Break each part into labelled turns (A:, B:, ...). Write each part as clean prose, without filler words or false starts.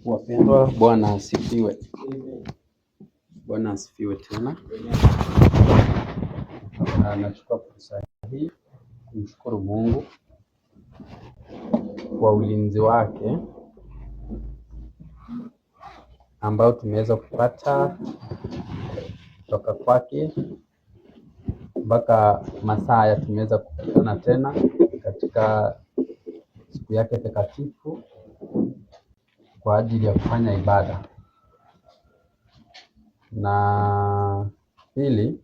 A: Wapendwa, Bwana asifiwe. Bwana asifiwe tena. Nachukua fursa hii kumshukuru Mungu kwa ulinzi wake ambao tumeweza kupata kutoka kwake mpaka masaa ya tumeweza kukutana tena katika siku yake takatifu kwa ajili ya kufanya ibada. Na pili,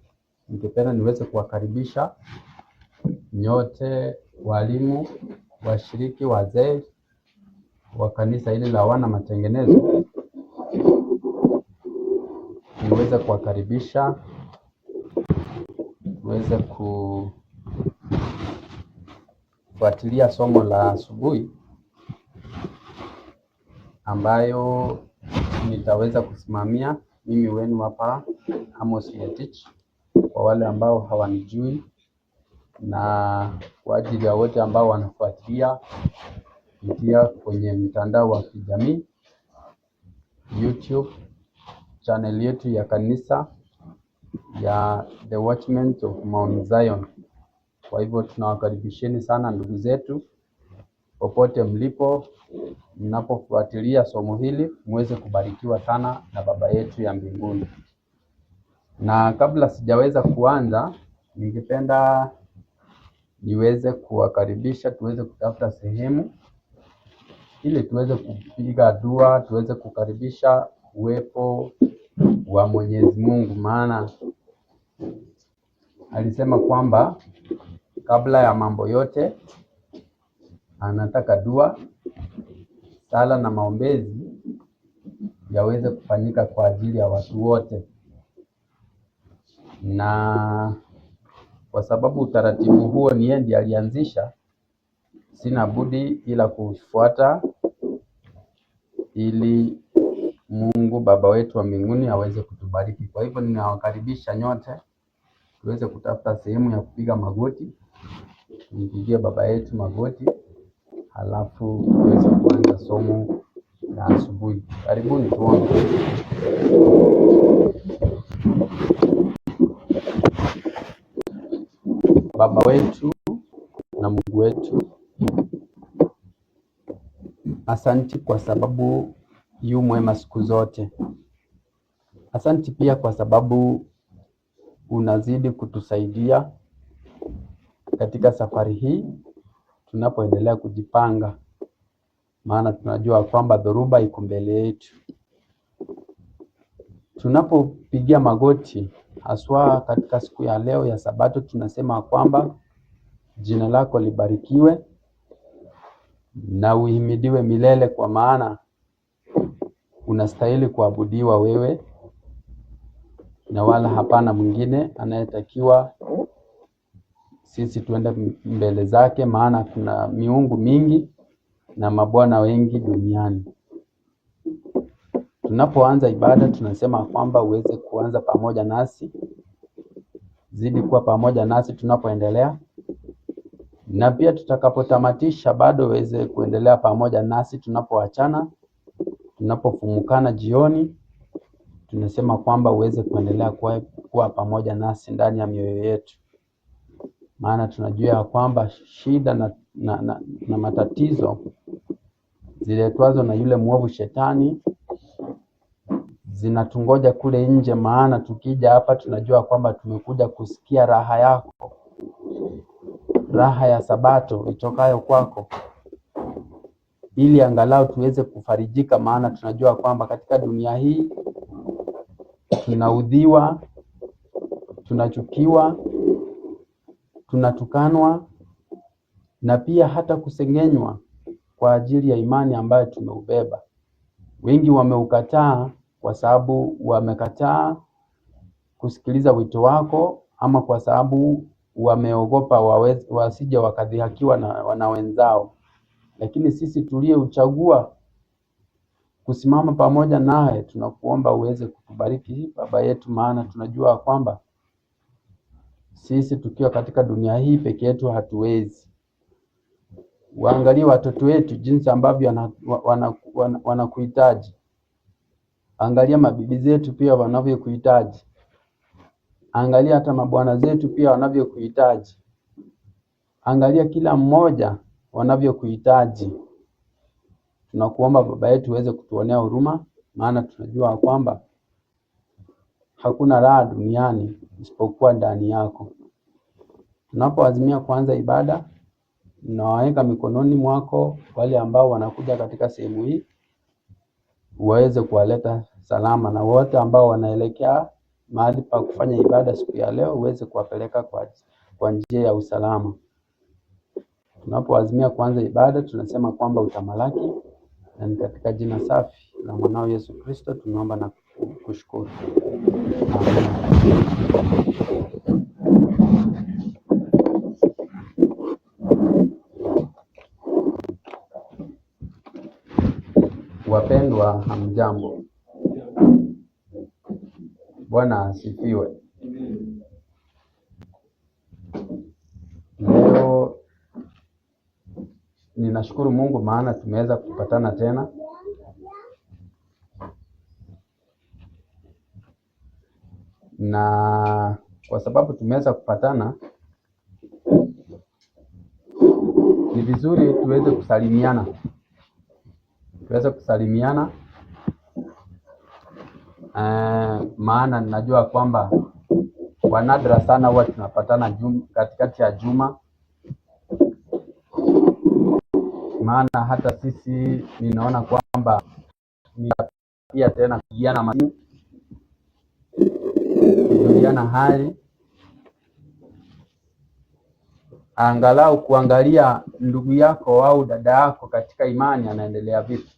A: ningependa niweze kuwakaribisha nyote walimu, washiriki, wazee wa kanisa hili la wana matengenezo, niweze kuwakaribisha niweze kufuatilia somo la asubuhi ambayo nitaweza kusimamia mimi wenu hapa Amos Ngetich, kwa wale ambao hawanijui na kwa ajili ya wote ambao wanafuatilia kupitia kwenye mitandao wa kijamii, YouTube channel yetu ya kanisa ya The Watchmen of Mount Zion. Kwa hivyo tunawakaribisheni sana ndugu zetu, popote mlipo, mnapofuatilia somo hili, muweze kubarikiwa sana na Baba yetu ya mbinguni. Na kabla sijaweza kuanza, ningependa niweze kuwakaribisha tuweze kutafuta sehemu ili tuweze kupiga dua, tuweze kukaribisha uwepo wa Mwenyezi Mungu, maana alisema kwamba kabla ya mambo yote anataka dua, sala na maombezi yaweze kufanyika kwa ajili ya watu wote. Na kwa sababu utaratibu huo ni yeye ndiye alianzisha, sina budi ila kufuata ili Mungu Baba wetu wa mbinguni aweze kutubariki. Kwa hivyo ninawakaribisha nyote tuweze kutafuta sehemu ya kupiga magoti, nipigie Baba yetu magoti, halafu tuweze kuanza somo la asubuhi. Karibuni tuombe. Baba wetu na Mungu wetu, asanti kwa sababu yu mwema siku zote. Asanti pia kwa sababu unazidi kutusaidia katika safari hii tunapoendelea kujipanga, maana tunajua kwamba dhoruba iko mbele yetu. Tunapopigia magoti haswa katika siku ya leo ya Sabato, tunasema kwamba jina lako libarikiwe na uhimidiwe milele, kwa maana unastahili kuabudiwa wewe na wala hapana mwingine anayetakiwa sisi tuende mbele zake, maana kuna miungu mingi na mabwana wengi duniani. Tunapoanza ibada tunasema kwamba uweze kuanza pamoja nasi, zidi kuwa pamoja nasi tunapoendelea, na pia tutakapotamatisha bado uweze kuendelea pamoja nasi tunapoachana, tunapofumukana jioni. Tunasema kwamba uweze kuendelea kuwa pamoja nasi ndani ya mioyo yetu, maana tunajua kwamba shida na matatizo ziletwazo na yule mwovu shetani zinatungoja kule nje, maana tukija hapa tunajua kwamba tumekuja kusikia raha yako, raha ya Sabato itokayo kwako, ili angalau tuweze kufarijika, maana tunajua kwamba katika dunia hii tunaudhiwa, tunachukiwa, tunatukanwa na pia hata kusengenywa kwa ajili ya imani ambayo tumeubeba. Wengi wameukataa kwa sababu wamekataa kusikiliza wito wako, ama kwa sababu wameogopa wasije wakadhihakiwa na wenzao. Lakini sisi tuliyeuchagua kusimama pamoja nawe, tunakuomba uweze kutubariki Baba yetu, maana tunajua kwamba sisi tukiwa katika dunia hii peke yetu hatuwezi. Waangalie watoto wetu jinsi ambavyo wanakuhitaji. Angalia mabibi zetu pia wanavyokuhitaji. Angalia hata mabwana zetu pia wanavyokuhitaji. Angalia kila mmoja wanavyokuhitaji. Tunakuomba Baba yetu uweze kutuonea huruma, maana tunajua kwamba hakuna raha duniani isipokuwa ndani yako. Tunapoazimia kuanza ibada, tunawaweka mikononi mwako wale ambao wanakuja katika sehemu hii, uweze kuwaleta salama, na wote ambao wanaelekea mahali pa kufanya ibada siku ya leo uweze kuwapeleka kwa njia ya usalama. Tunapoazimia kuanza ibada, tunasema kwamba utamalaki, na ni katika jina safi la mwanao Yesu Kristo tunaomba na kushukuru. Amen. Wapendwa, hamjambo. Bwana asifiwe. Leo ninashukuru Mungu maana tumeweza kupatana tena. Na kwa sababu tumeweza kupatana, ni vizuri tuweze kusalimiana. Maana ninajua kwamba kwa nadra sana huwa tunapatana katikati ya juma. Maana hata sisi ninaona kwamba pia tena kujiana masimu, kujuliana hali, angalau kuangalia ndugu yako au dada yako katika imani anaendelea vipi.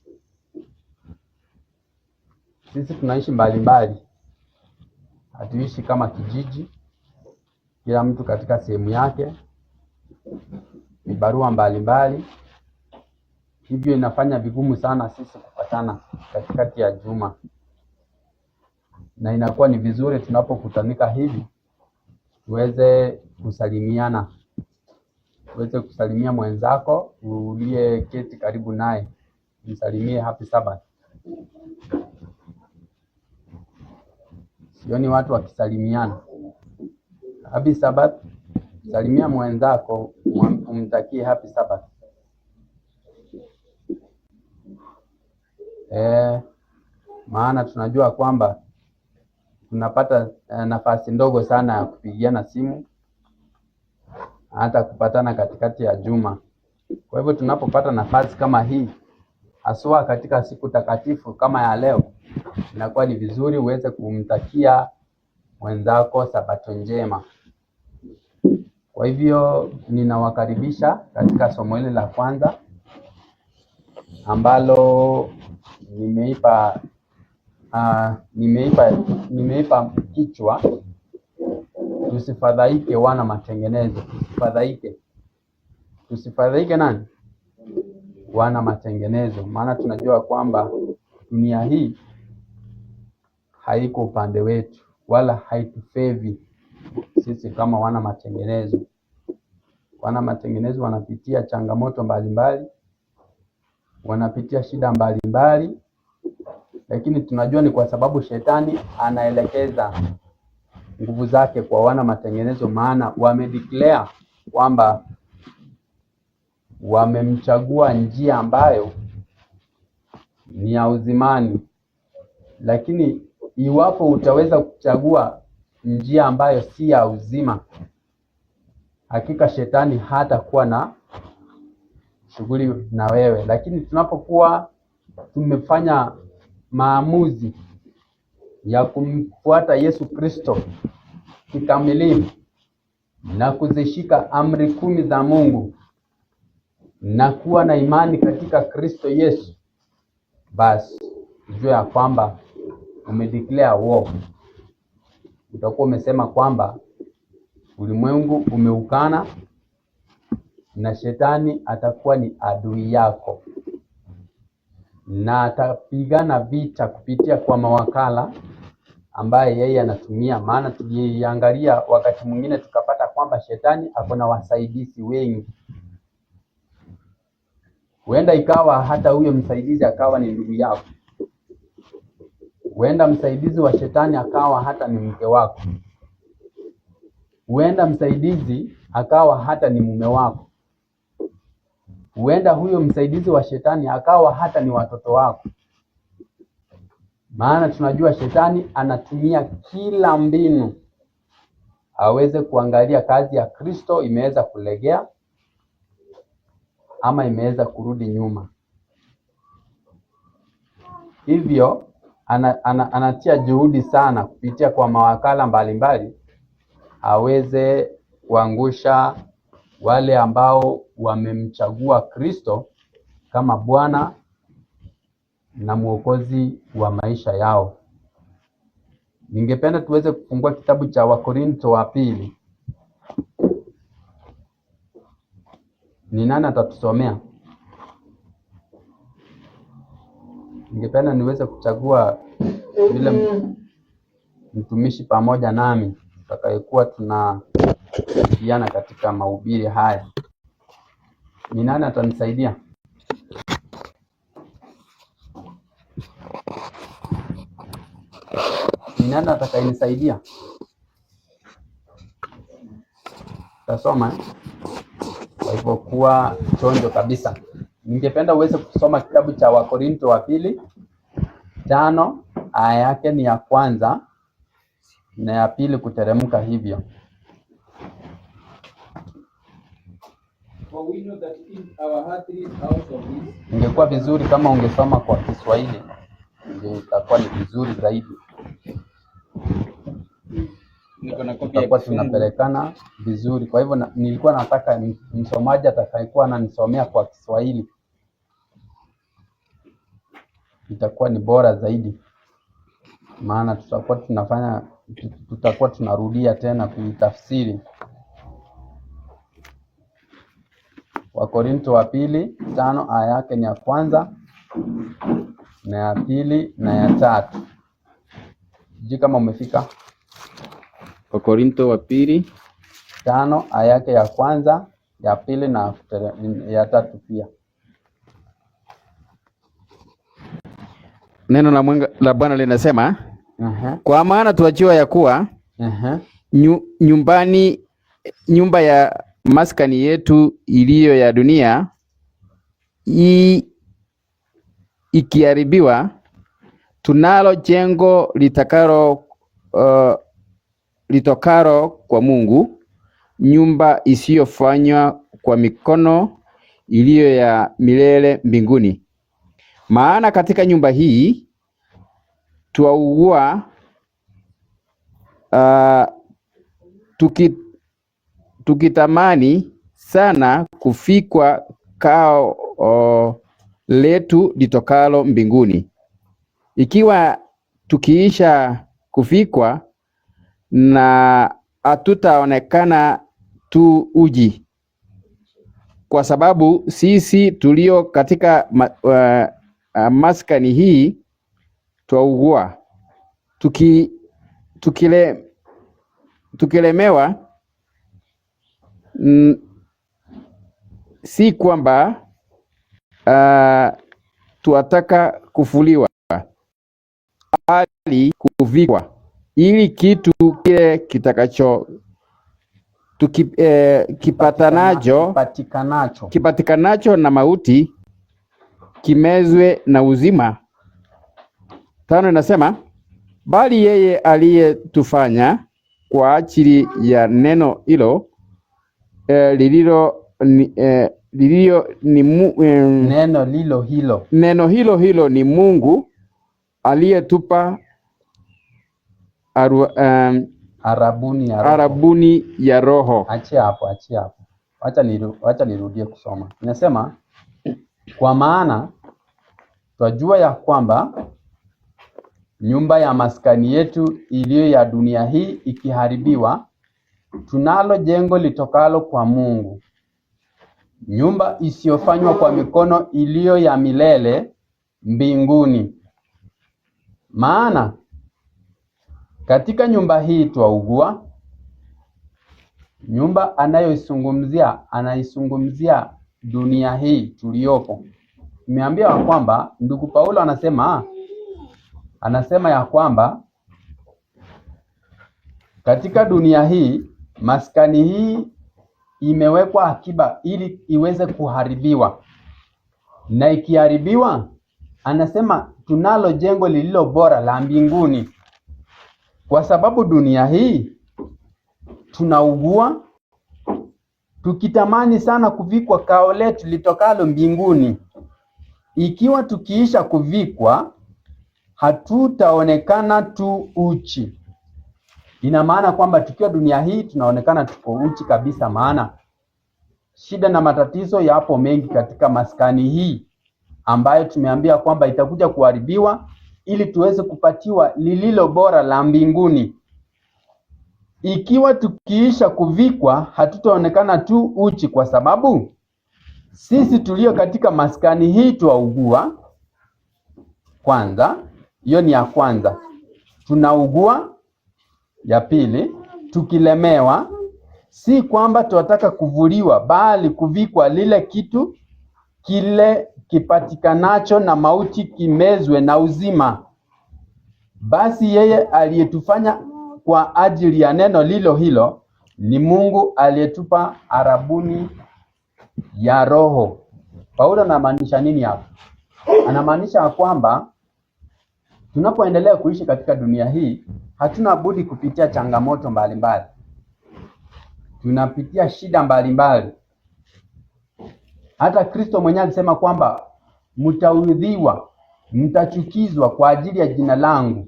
A: Sisi tunaishi mbalimbali, hatuishi kama kijiji, kila mtu katika sehemu yake, vibarua mbalimbali. Hivyo inafanya vigumu sana sisi kupatana katikati ya juma, na inakuwa ni vizuri tunapokutanika hivi tuweze kusalimiana. Uweze kusalimia mwenzako uliyeketi karibu naye, msalimie happy Sabbath. Sioni watu wakisalimiana. Happy Sabbath, salimia mwenzako umtakie happy Sabbath. Maana tunajua kwamba tunapata nafasi ndogo sana ya kupigiana simu, hata kupatana katikati ya juma. Kwa hivyo tunapopata nafasi kama hii, haswa katika siku takatifu kama ya leo, inakuwa ni vizuri uweze kumtakia mwenzako Sabato njema. Kwa hivyo ninawakaribisha katika somo hili la kwanza ambalo nimeipa kichwa tusifadhaike wana matengenezo. Tusifadhaike nani? Wana matengenezo. Maana tunajua kwamba dunia hii haiko upande wetu wala haitufevi sisi kama wana matengenezo. Wana matengenezo wanapitia changamoto mbalimbali, wanapitia shida mbalimbali, lakini tunajua ni kwa sababu shetani anaelekeza nguvu zake kwa wana matengenezo, maana wamedeclare kwamba wamemchagua njia ambayo ni ya uzimani. Lakini iwapo utaweza kuchagua njia ambayo si ya uzima, hakika shetani hatakuwa na shughuli na wewe. Lakini tunapokuwa tumefanya maamuzi ya kumfuata Yesu Kristo kikamilifu na kuzishika amri 10 za Mungu na kuwa na imani katika Kristo Yesu, basi ujue ya kwamba umedeclare war. Utakuwa umesema kwamba ulimwengu umeukana na shetani atakuwa ni adui yako, na atapigana vita kupitia kwa mawakala ambaye yeye anatumia. Maana tuliangalia wakati mwingine tukapata kwamba shetani ako na wasaidizi wengi. Huenda ikawa hata huyo msaidizi akawa ni ndugu yako. Huenda msaidizi wa shetani akawa hata ni mke wako. Huenda msaidizi akawa hata ni mume wako. Huenda huyo msaidizi wa shetani akawa hata ni watoto wako. Maana tunajua shetani anatumia kila mbinu aweze kuangalia kazi ya Kristo imeweza kulegea ama imeweza kurudi nyuma. Hivyo anatia juhudi sana kupitia kwa mawakala mbalimbali aweze kuangusha wale ambao wamemchagua Kristo kama Bwana na Mwokozi wa maisha yao. Ningependa tuweze kufungua kitabu cha Wakorintho wa pili. Ni nani atatusomea? Ningependa niweze kuchagua vile mtumishi pamoja nami tutakayekuwa tunasaidiana katika mahubiri haya. Ni nani atanisaidia? Ni nani atakayenisaidia? Tasoma. Kwa hivyo kuwa chonjo kabisa. Ningependa uweze kusoma kitabu cha Wakorintho wa pili 5, aya yake ni ya kwanza na ya pili kuteremka hivyo. Ingekuwa vizuri kama ungesoma kwa Kiswahili. Itakuwa ni vizuri zaidi. Tutakuwa tunapelekana vizuri. Kwa hivyo nilikuwa nataka msomaji atakayekuwa ananisomea kwa Kiswahili. Itakuwa ni bora zaidi. Maana tutakuwa tunarudia tena kuitafsiri. Wakorintho wa pili 5 aya yake ni ya kwanza na ya pili na ya tatu. Je, kama umefika? Wakorintho wa pili 5 aya yake ya kwanza, ya pili na ya tatu pia.
B: Neno la Bwana linasema, kwa maana tuwajua ya kuwa nyumba ya maskani yetu iliyo ya dunia ikiharibiwa, tunalo jengo litokalo kwa Mungu, nyumba isiyofanywa kwa mikono, iliyo ya milele mbinguni. Maana katika nyumba hii twaugua tukitamani sana kufikwa kao letu litokalo mbinguni. Ikiwa tukiisha kufikwa, na hatutaonekana tu uji, kwa sababu sisi tulio katika maskani hii twaugua, tukilemewa, si kwamba tuataka kufuliwa, bali kuvikwa, ili kitu kile kipatikanacho na mauti kimezwe na uzima. 5 inasema, bali yeye aliyetufanya kwa ajili ya neno hilo neno hilo ni Mungu aliyetupa arabuni ya Roho.
A: Achia hapo. Acha nirudie kusoma. Inasema, kwa maana twajua ya kwamba nyumba ya maskani yetu iliyo ya dunia hii ikiharibiwa, tunalo jengo litokalo kwa Mungu, nyumba isiyofanywa kwa mikono, iliyo ya milele mbinguni. Maana katika nyumba hii twaugua. Nyumba anaisungumzia dunia hii tuliyopo, tumeambia ya kwamba ndugu Paulo anasema ya kwamba katika dunia hii maskani hii imewekwa akiba ili iweze kuharibiwa, na ikiharibiwa anasema tunalo jengo lililo bora la mbinguni. Kwa sababu dunia hii tunaugua tukitamani sana kuvikwa kao letu litokalo mbinguni. Ikiwa tukiisha kuvikwa hatutaonekana tu uchi. Ina maana kwamba tukiwa dunia hii tunaonekana tuko uchi kabisa, maana shida na matatizo yapo mengi katika maskani hii ambayo tumeambia kwamba itakuja kuharibiwa ili tuweze kupatiwa lililo bora la mbinguni. Ikiwa tukiisha kuvikwa hatutaonekana tu uchi, kwa sababu sisi tulio katika maskani hii tuaugua. Kwanza, hiyo ni ya kwanza. Tunaugua. Ya pili, tukilemewa, si kwamba tunataka kuvuliwa, bali kuvikwa lile kitu kile kipatikanacho na mauti kimezwe na uzima. Basi yeye aliyetufanya kwa ajili ya neno lilo hilo ni Mungu aliyetupa arabuni ya Roho. Paulo anamaanisha nini hapa? Anamaanisha kwamba tunapoendelea kuishi katika dunia hii hatuna budi kupitia changamoto mbalimbali. Tunapitia shida mbalimbali. Hata Kristo mwenyewe alisema kwamba mtaudhiwa, mtachukizwa kwa ajili ya jina langu.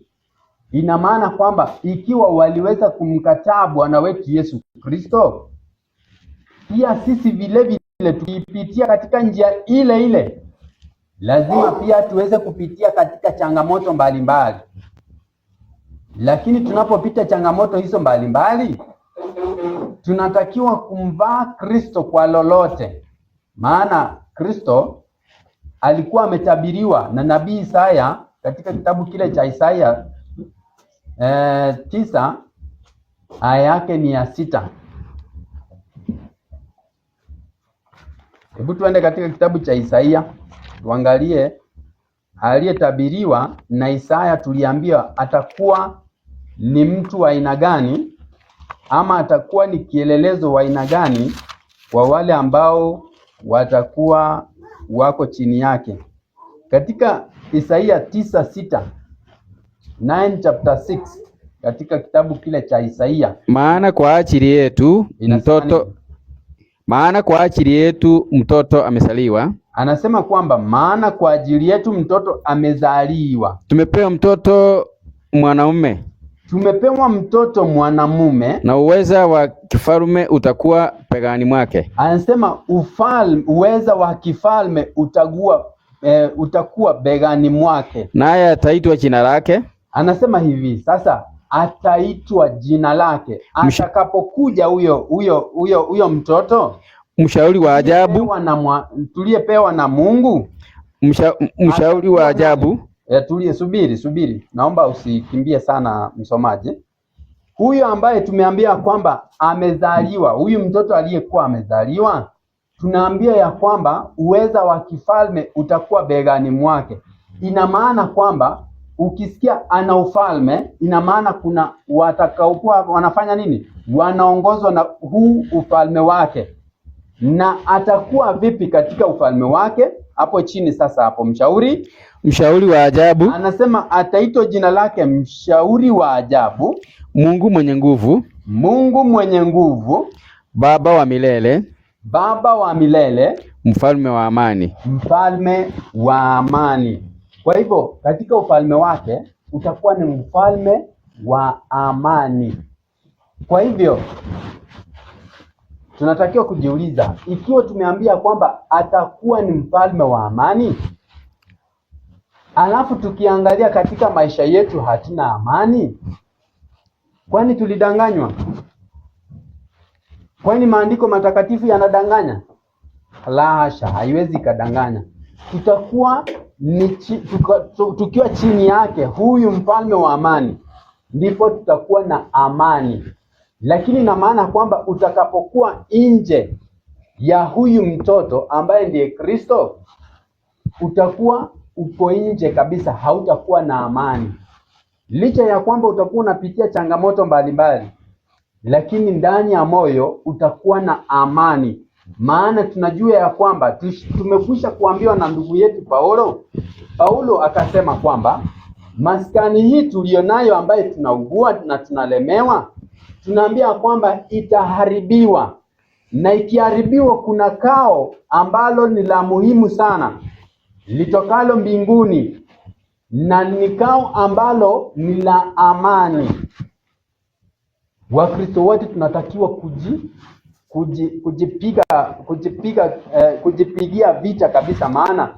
A: Ina maana kwamba ikiwa waliweza kumkataa Bwana wetu Yesu Kristo, pia sisi vile vile tukipitia katika njia ile ile, lazima pia tuweze kupitia katika changamoto mbalimbali. Lakini tunapopita changamoto hizo mbalimbali, tunatakiwa kumvaa Kristo kwa lolote. Maana Kristo alikuwa ametabiriwa na nabii Isaya katika kitabu kile cha Isaya 9 aya yake ni ya 6. Hebu tuende katika kitabu cha Isaya tuangalie aliyetabiriwa na Isaya. Tuliambiwa atakuwa ni mtu wa aina gani, ama atakuwa ni kielelezo wa aina gani kwa wale ambao watakuwa wako chini yake. Katika Isaya 9:6, 9 chapter 6, katika kitabu kile cha Isaya,
B: maana kwa ajili yetu mtoto amezaliwa.
A: Anasema kwamba maana kwa ajili yetu mtoto amezaliwa.
B: Tumepewa mtoto mwanaume.
A: Tumepewa mtoto mwanamume,
B: na uweza wa kifalme utakuwa begani mwake.
A: Anasema uweza wa kifalme utakuwa begani mwake.
B: Naye ataitwa jina lake.
A: Anasema hivi sasa, ataitwa jina lake atakapokuja huyo mtoto,
B: mshauri wa ajabu,
A: tuliyepewa na Mungu.
B: Mshauri wa ajabu.
A: Subiri. Naomba usikimbie sana msomaji. Huyo ambaye tumeambia kwamba amezaliwa, huyu mtoto aliyekuwa amezaliwa, tunaambia ya kwamba uweza wa kifalme utakuwa begani mwake. Ina maana kwamba ukisikia ana ufalme, ina maana kuna watakaokuwa wanafanya nini? Wanaongozwa na huu ufalme wake. Na atakuwa vipi katika ufalme wake? Hapo chini sasa, hapo mshauri
B: wa ajabu.
A: Anasema ataitwa jina lake mshauri wa ajabu,
B: Mungu mwenye nguvu, Baba wa milele, mfalme wa amani.
A: Kwa hivyo katika ufalme wake utakuwa ni mfalme wa amani. Kwa hivyo tunatakiwa kujiuliza, ikiwa tumeambia kwamba atakuwa ni mfalme wa amani, alafu tukiangalia katika maisha yetu hatuna amani, kwani tulidanganywa? Kwani maandiko matakatifu yanadanganya? La hasha, haiwezi kadanganya. Tutakuwa tukiwa chini yake huyu mfalme wa amani, ndipo tutakuwa na amani. Lakini na maana kwamba utakapokuwa nje ya huyu mtoto ambaye ndiye Kristo, utakuwa uko nje kabisa, hautakuwa na amani. Licha ya kwamba utakuwa unapitia changamoto mbalimbali, lakini ndani ya moyo utakuwa na amani. Maana tunajua ya kwamba tumekwisha kuambiwa na ndugu yetu Paulo akasema kwamba maskani hii tulionayo ambaye tunaugua na tunalemewa, tunaambia kwamba itaharibiwa. Na ikiharibiwa kuna kao ambalo ni la muhimu sana litokalo mbinguni, na ni kao ambalo ni la amani. Wakristo wote tunatakiwa kujipigia vita kabisa, maana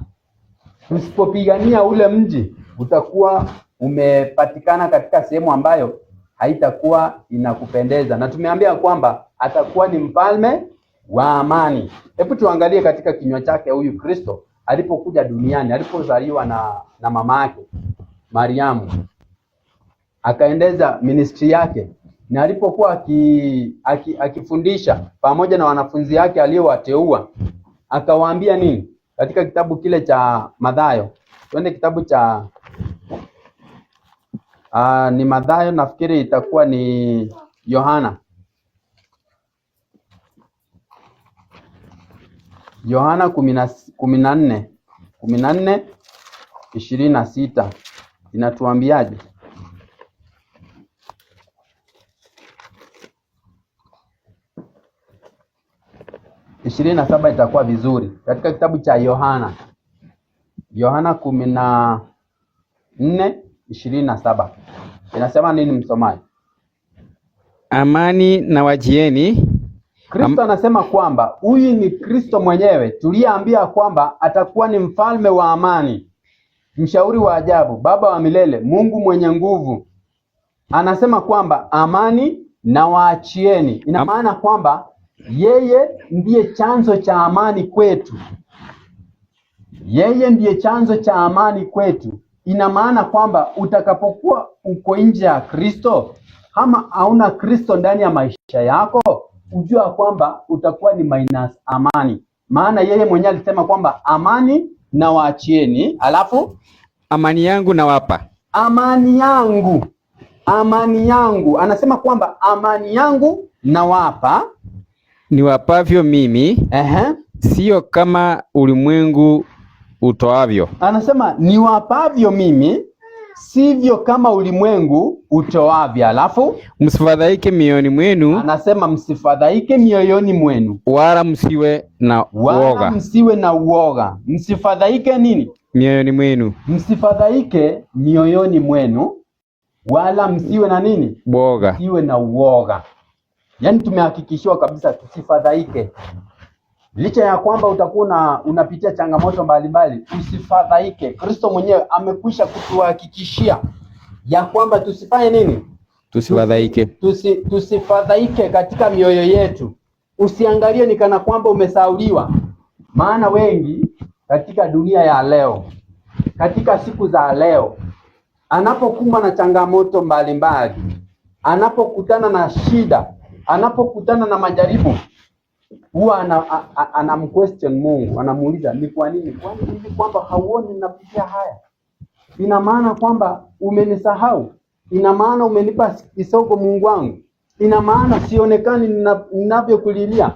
A: tusipopigania ule mji utakuwa umepatikana katika sehemu ambayo haitakuwa inakupendeza. Na tumeambia kwamba atakuwa ni mfalme wa amani. Hebu tuangalie katika kinywa chake huyu Kristo alipokuja duniani, alipozaliwa na mama yake Mariamu, akaendeza ministry yake, na alipokuwa akifundisha pamoja na wanafunzi yake aliowateua, akawaambia nini? Katika kitabu kile cha Mathayo, twende kitabu cha ni Mathayo, nafikiri itakuwa ni Yohana 14:26 inatuambiaje? 27 itakuwa vizuri. Katika kitabu cha Yohana 14:27 inasema nini, msomaji?
B: Amani na wajieni.
A: Kristo anasema kwamba huyu ni Kristo mwenyewe tuliyeambia kwamba atakuwa ni mfalme wa amani, mshauri wa ajabu, baba wa milele, Mungu mwenye nguvu. Anasema kwamba amani na waachieni. Ina maana kwamba yeye ndiye chanzo cha amani kwetu. Yeye ndiye chanzo cha amani kwetu. Ina maana kwamba utakapokuwa uko nje ya Kristo, kama hauna Kristo ndani ya maisha yako, ujua kwamba utakuwa ni minus amani. Maana yeye mwenyewe alisema kwamba amani na waachieni, alafu
B: amani yangu nawapa.
A: Amani yangu. Anasema kwamba amani yangu nawapa,
B: niwapavyo mimi, sio kama ulimwengu utoavyo.
A: Anasema niwapavyo mimi, sivyo kama ulimwengu utoavyo. Alafu
B: msifadhaike mioyoni mwenu.
A: Anasema msifadhaike mioyoni mwenu,
B: wala msiwe na uoga.
A: Msifadhaike nini?
B: Mioyoni mwenu.
A: Msifadhaike mioyoni mwenu, wala msiwe na nini?
B: Uoga.
A: Msiwe na uoga. Yaani tumehakikishiwa kabisa tusifadhaike. Licha ya kwamba utakuwa unapitia changamoto mbalimbali, usifadhaike. Kristo mwenyewe amekwisha kutuhakikishia ya kwamba tusifanye nini?
B: Tusifadhaike.
A: Tusifadhaike katika mioyo yetu. Usiangalie ni kana kwamba umesauliwa. Maana wengi katika dunia ya leo, katika siku za leo, anapokumbwa na changamoto mbalimbali, anapokutana na shida, anapokutana na majaribu, huwa anamquestion Mungu, anamuuliza ni kwa nini? Kwani hivi kwamba hauoni ninapitia haya? Ina maana kwamba umenisahau? Ina maana umenipa kisogo Mungu wangu? Ina maana sionekani ninavyokulilia?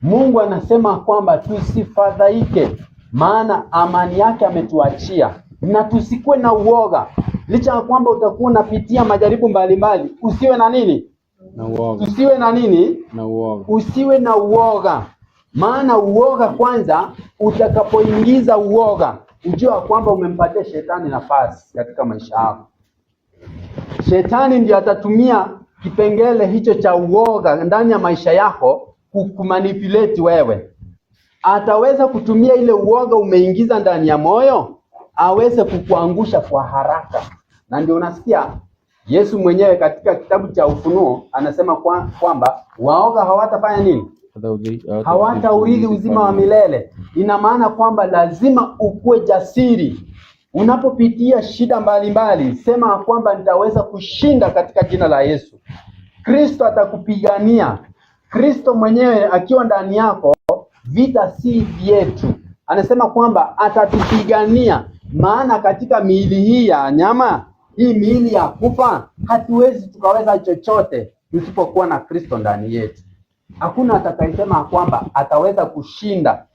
A: Mungu anasema kwamba tusifadhaike, maana amani yake ametuachia, na tusikuwe na uoga. Licha ya kwamba utakuwa unapitia majaribu mbalimbali, usiwe na nini?
B: Na uoga.
A: Usiwe na nini?
B: Na uoga.
A: Usiwe na uoga. Maana uoga kwanza, utakapoingiza uoga, ujua kwamba umempatia shetani nafasi katika maisha yako. Shetani ndiye atatumia kipengele hicho cha uoga ndani ya maisha yako kukumanipulate wewe. Ataweza kutumia ile uoga umeingiza ndani ya moyo, aweze kukuangusha kwa haraka. Na ndio unasikia Yesu mwenyewe katika kitabu cha Ufunuo anasema kwamba waoga hawatafanya nini? Hawataurithi uzima wa milele. Ina maana kwamba lazima ukuwe jasiri. Unapopitia shida mbalimbali, sema kwamba nitaweza kushinda katika jina la Yesu. Kristo atakupigania. Kristo mwenyewe akiwa ndani yako, vita si vyetu. Anasema kwamba atatupigania, maana katika miili hii ya nyama, hii miili ya kufa, hatuwezi tukaweza chochote tusipokuwa na Kristo ndani yetu. Hakuna atakayesema kwamba ataweza kushinda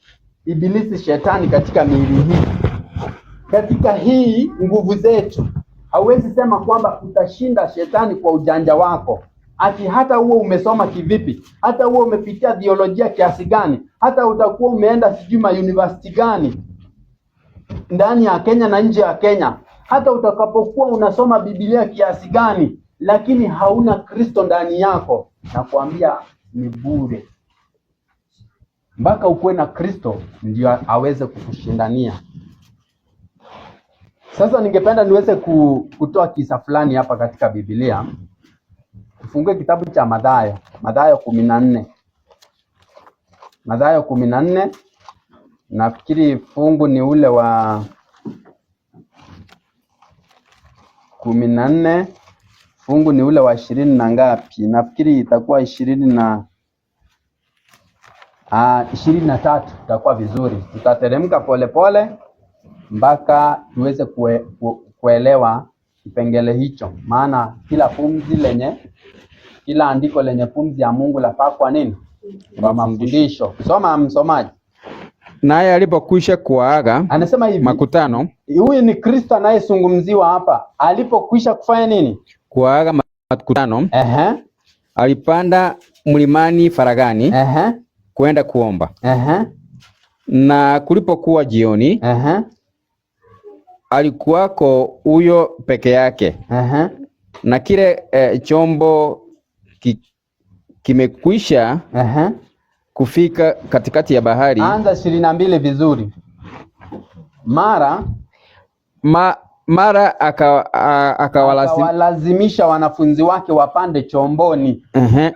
A: ibilisi, shetani, katika miili hii, katika hii nguvu zetu. Hauwezi sema kwamba utashinda shetani kwa ujanja wako, ati hata huo umesoma kivipi, hata huo umepitia theolojia kiasi gani, hata utakuwa umeenda sijui university gani ndani ya Kenya na nje ya Kenya, hata utakapokuwa unasoma Biblia kiasi gani, lakini hauna Kristo ndani yako, nakwambia ni bure. Mpaka ukuwe na Kristo ndio aweze kukushindania. Sasa ningependa niweze kutoa kisa fulani hapa katika Biblia. Tufungue kitabu cha Mathayo 14. Mathayo 14. Nafikiri fungu ni ule wa 14, fungu ni ule wa 20 na ngapi? Nafikiri itakuwa 23, itakuwa vizuri. Tutateremka polepole mpaka tuweze kuelewa kipengele hicho, maana kila andiko lenye pumzi ya Mungu lafaa kwa nini? Kwa mafundisho. Soma msomaji.
B: Naye alipokwisha kuwaaga,
A: anasema hivi,
B: makutano.
A: Huyu ni Kristo anayezungumziwa hapa. Alipokwisha kufanya nini?
B: Kuwaaga makutano. Alipanda mlimani faragani kwenda kuomba. Na kulipokuwa jioni, alikuwako huyo peke yake. Na kile chombo kimekwisha kufika katikati ya bahari.
A: Anza 22 vizuri.
B: Mara akawalazimisha
A: wanafunzi wake wapande chomboni.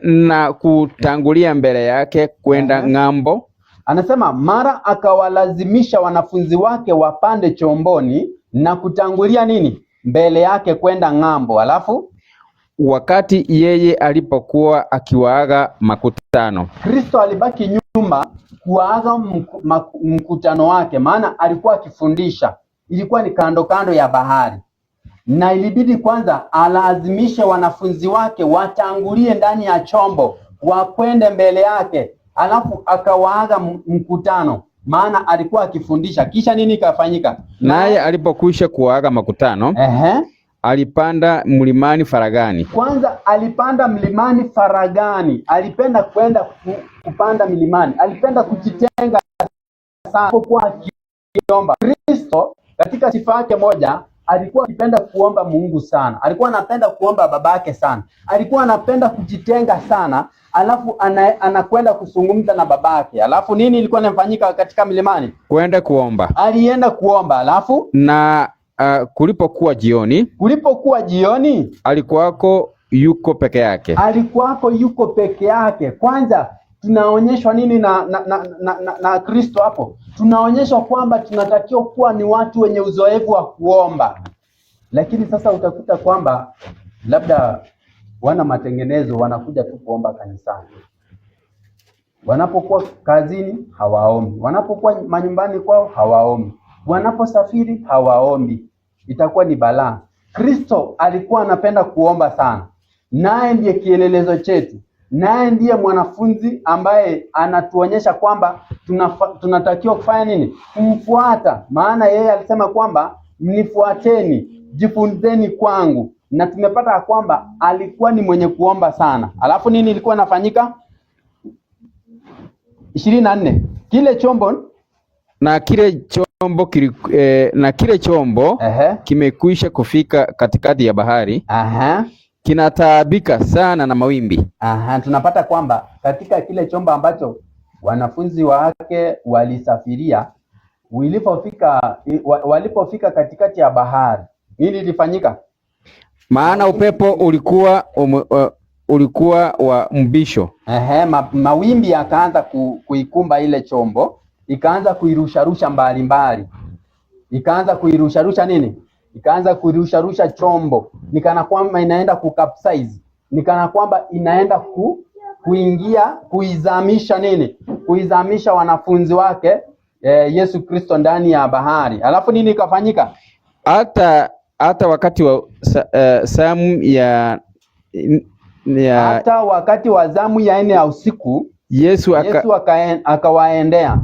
B: Na kutangulia mbele yake kwenda ng'ambo.
A: Anasema mara akawalazimisha wanafunzi wake wapande chomboni na kutangulia nini? Mbele yake kwenda ng'ambo. Alafu
B: wakati yeye alipokuwa akiwaaga makutano,
A: Kristo alibaki nyuma kuwaaga mkutano wake, maana alikuwa akifundisha. Ilikuwa ni kando ya bahari, na ilibidi kwanza alazimishe wanafunzi wake watangulie ndani ya chombo, wakwende mbele yake, alafu akawaaga mkutano, maana alikuwa akifundisha. Kisha nini kafanyika?
B: Naye alipokwisha kuwaaga makutano, alipanda mlimani faragani.
A: Kwanza alipanda mlimani faragani. Alipenda kwenda kupanda milimani, alipenda kujitenga sana kwa akiomba. Kristo katika sifa yake moja alikuwa akipenda kuomba Mungu sana, alikuwa anapenda kuomba babake sana, alikuwa anapenda kujitenga sana, alafu anakwenda kuzungumza na babake. Alafu nini ilikuwa inafanyika katika milimani?
B: Kwenda kuomba.
A: Alienda kuomba, alafu
B: na kulipokuwa jioni, alikuwako yuko peke yake. Kwanza tunaonyeshwa nini na Kristo hapo? Tunaonyeshwa kwamba tunatakiwa kuwa ni watu wenye uzoefu wa kuomba. Lakini sasa utakuta kwamba labda wana matengenezo wanakuja tu kuomba kanisani. Wanapokuwa kazini hawaombi, wanapokuwa manyumbani kwao hawaombi, wanaposafiri hawaombi. Itakuwa ni balaa. Kristo alikuwa anapenda kuomba sana, naye ndiye kielelezo chetu, naye ndiye mwanafunzi ambaye anatuonyesha kwamba tunatakiwa kufanya nini? Kumfuata. Maana yeye alisema kwamba mnifuateni, jifunzeni kwangu, na tumepata kwamba alikuwa ni mwenye kuomba sana. Alafu nini ilikuwa inafanyika? 24. Kile chombo kimekwisha kufika katikati ya bahari. Kinataabika sana na mawimbi.
A: Tunapata kwamba katika kile chombo ambacho wanafunzi wake walisafiria, walipofika katikati ya bahari, nini ilifanyika?
B: Maana upepo ulikuwa wa mbisho.
A: Mawimbi yakaanza kuikumba ile chombo, ikaanza kuirusharusha mbalimbali. Ikaanza kuirusharusha nini? Ikaanza kuirusharusha chombo, nikana kwamba inaenda kukapsize, nikana kwamba inaenda kuizamisha nini? Kuizamisha wanafunzi wake
B: Yesu Kristo ndani ya bahari. Alafu nini ikafanyika?
C: Hata wakati wa zamu
B: hata wakati wa zamu ya 4 ya usiku
C: Yesu
B: akawaendea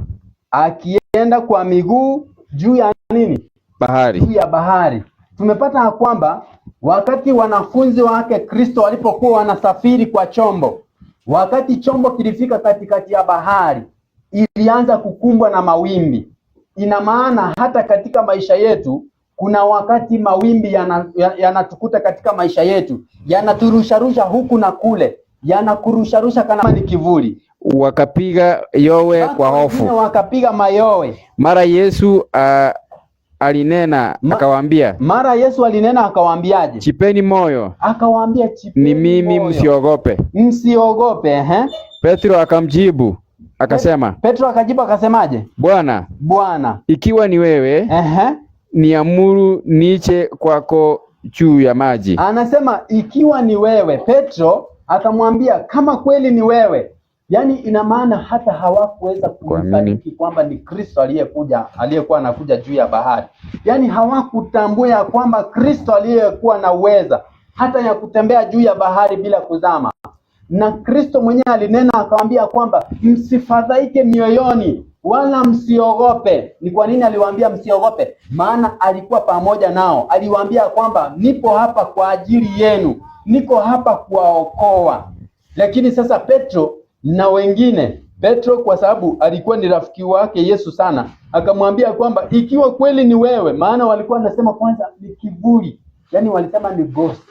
B: akienda kwa miguu juu ya nini?
C: Bahari.
B: Juu ya bahari. Tumepata kwamba wakati wanafunzi wake Kristo walipokuwa wanasafiri kwa chombo, wakati chombo kilifika katikati ya bahari, ilianza kukumbwa na mawimbi. Ina maana hata katika maisha yetu kuna wakati mawimbi yanatukuta katika maisha yetu, yanaturusharusha huku na kule, yanakurusharusha kama ni kivuli.
C: Wakapiga yowe kwa hofu.
B: Wakapiga mayowe.
C: Mara Yesu alinena akawaambia.
B: Mara Yesu alinena akawaambiaje?
C: Chipeni moyo.
B: Akawaambia chipeni
C: ni mimi, msiogope.
B: Msiogope,
C: Petro akamjibu akasema.
B: Petro akajibu akasemaje? Bwana,
C: ikiwa ni wewe, niamuru niche kwako juu ya maji.
B: Anasema ikiwa ni wewe. Petro akamwambia kama kweli ni wewe. Yaani ina maana hata hawakuweza kusadiki kwamba ni Kristo aliyekuwa anakuja juu ya bahari. Yaani hawakutambua ya kwamba Kristo aliyekuwa na uweza hata ya kutembea juu ya bahari bila kuzama. Na Kristo mwenyewe alinena akawaambia kwamba msifadhaike mioyoni wala msiogope. Ni kwa nini aliwaambia msiogope? Maana alikuwa pamoja nao. Aliwaambia kwamba nipo hapa kwa ajili yenu, niko hapa kuwaokoa. Lakini sasa Petro na wengine, Petro kwa sababu alikuwa ni rafiki wake Yesu sana, akamwambia kwamba ikiwa kweli ni wewe, maana walikuwa wanasema kwanza ni kivuli, yaani walisema ni ghost.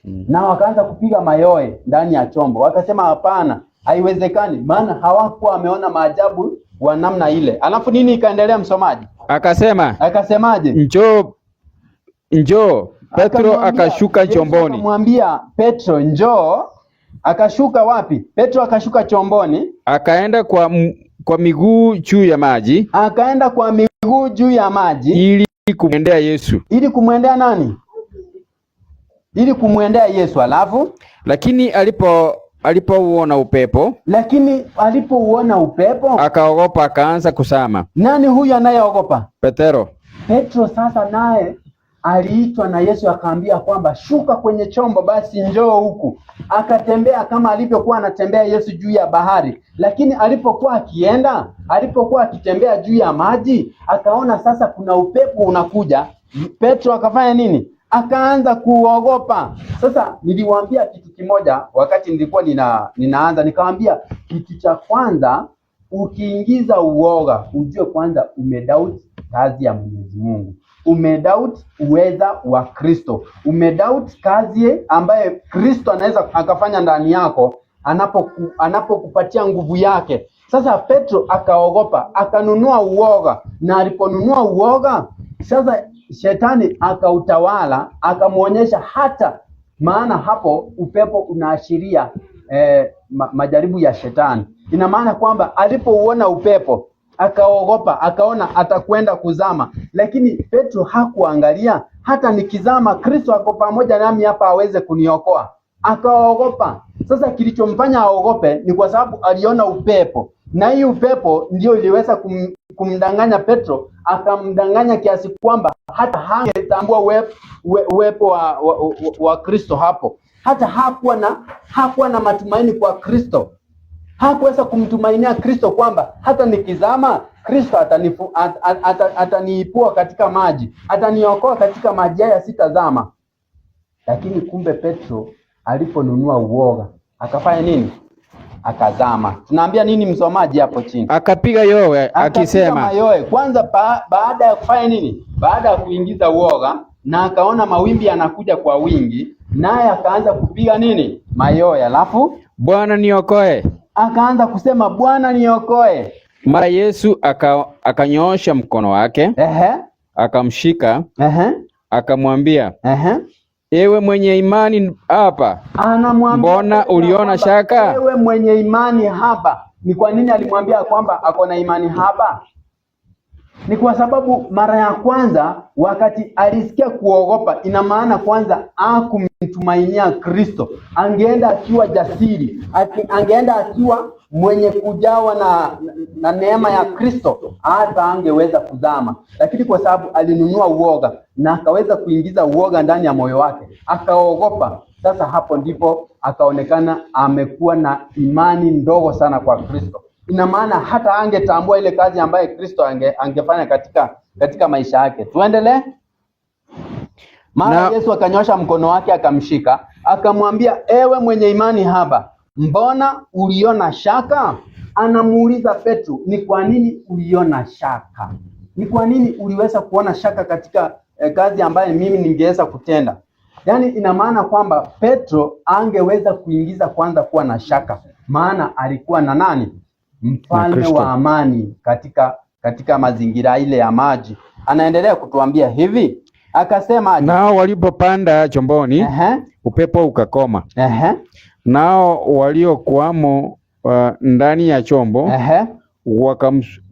B: Na wakaanza kupiga mayowe ndani ya chombo. Wakasema hapana, haiwezekani, maana hawakuwa wameona maajabu wa namna ile. Alafu nini ikaendelea, msomaji? Akasemaje?
C: Njoo. Petro akashuka chomboni.
B: Akamwambia Petro njoo. Akashuka wapi? Petro akashuka chomboni, akaenda
C: kwa miguu juu ya maji.
B: Akaenda kwa miguu juu ya maji
C: ili kumwendea Yesu.
B: Ili kumwendea nani? Ili kumwendea Yesu. Alafu
C: lakini alipouona upepo, akaogopa, akaanza kusama.
B: Nani huyu anayeogopa?
C: Petro
B: sasa naye aliitwa na Yesu akaambia kwamba shuka kwenye chombo basi njoo huku. Akatembea kama alivyokuwa anatembea Yesu juu ya bahari. Lakini alipokuwa akitembea juu ya maji, akaona sasa kuna upepo unakuja. Petro akafanya nini? Akaanza kuogopa. Sasa niliwaambia kitu kimoja wakati nilikuwa ninaanza, nikamwambia kitu cha kwanza, ukiingiza uoga ujue kwanza umedoubt kazi ya Mwenyezi Mungu. Umedoubt uweza wa Kristo. Umedoubt kazi ambaye Kristo anaweza akafanya ndani yako anapokupatia nguvu yake. Sasa Petro akaogopa, akanunua uoga, na aliponunua uoga sasa shetani akautawala, akamuonyesha hata maana hapo upepo unaashiria majaribu ya shetani. Ina maana kwamba alipouona upepo akaogopa, akaona atakwenda kuzama. Lakini Petro hakuangalia hata nikizama Kristo ako pamoja nami hapa aweze kuniokoa. Akaogopa. Sasa kilichomfanya aogope ni kwa sababu aliona upepo. Na hii upepo ndio iliweza kumdanganya Petro, akamdanganya kiasi kwamba hata hangetambua uwepo wa Kristo hapo. Hata hakuwa na matumaini kwa Kristo. Hakuweza kumtumainia Kristo kwamba hata nikizama Kristo ataniipua katika maji, ataniokoa katika maji haya, sitazama. Lakini kumbe Petro aliponunua uoga akafanya nini? Akazama. Tunaambia nini msomaji hapo chini?
C: Akapiga yowe akisema.
B: Kwanza baada ya kufanya nini? Baada ya kuingiza uoga na akaona mawimbi yanakuja kwa wingi, naye akaanza kupiga nini? Mayowe. Alafu
C: Bwana niokoe.
B: Akaanza kusema Bwana niokoe.
C: Mara Yesu akanyoosha mkono wake. Akamshika. Akamwambia. Ewe mwenye imani hapa. Mbona uliona shaka?
B: Ewe mwenye imani hapa. Ni kwa nini alimwambia kwamba ako na imani hapa? Ni kwa sababu mara ya kwanza wakati alisikia kuogopa, ina maana kwanza hakumtumainia Kristo. Angeenda akiwa jasiri, angeenda akiwa mwenye kujawa na neema ya Kristo, hata angeweza kuzama. Lakini kwa sababu alinunua uoga na akaweza kuingiza uoga ndani ya moyo wake, akaogopa. Sasa hapo ndipo akaonekana amekuwa na imani ndogo sana kwa Kristo. Ina maana hata angetambua ile kazi ambayo Kristo angefanya katika maisha yake. Tuendelee. Mara Yesu akanyosha mkono wake akamshika, akamwambia, ewe mwenye imani haba, mbona uliona shaka? Anamuuliza Petro, ni kwa nini uliona shaka? Ni kwa nini uliweza kuona shaka katika kazi ambayo mimi ningeweza kutenda? Yaani ina maana kwamba Petro angeweza kuingiza kwanza kuwa na shaka, maana alikuwa na nani? Mfalme wa amani katika mazingira ile ya maji. Anaendelea kutuambia hivi, akasema,
C: nao walipopanda chomboni, upepo ukakoma. Nao waliokuwamo ndani ya chombo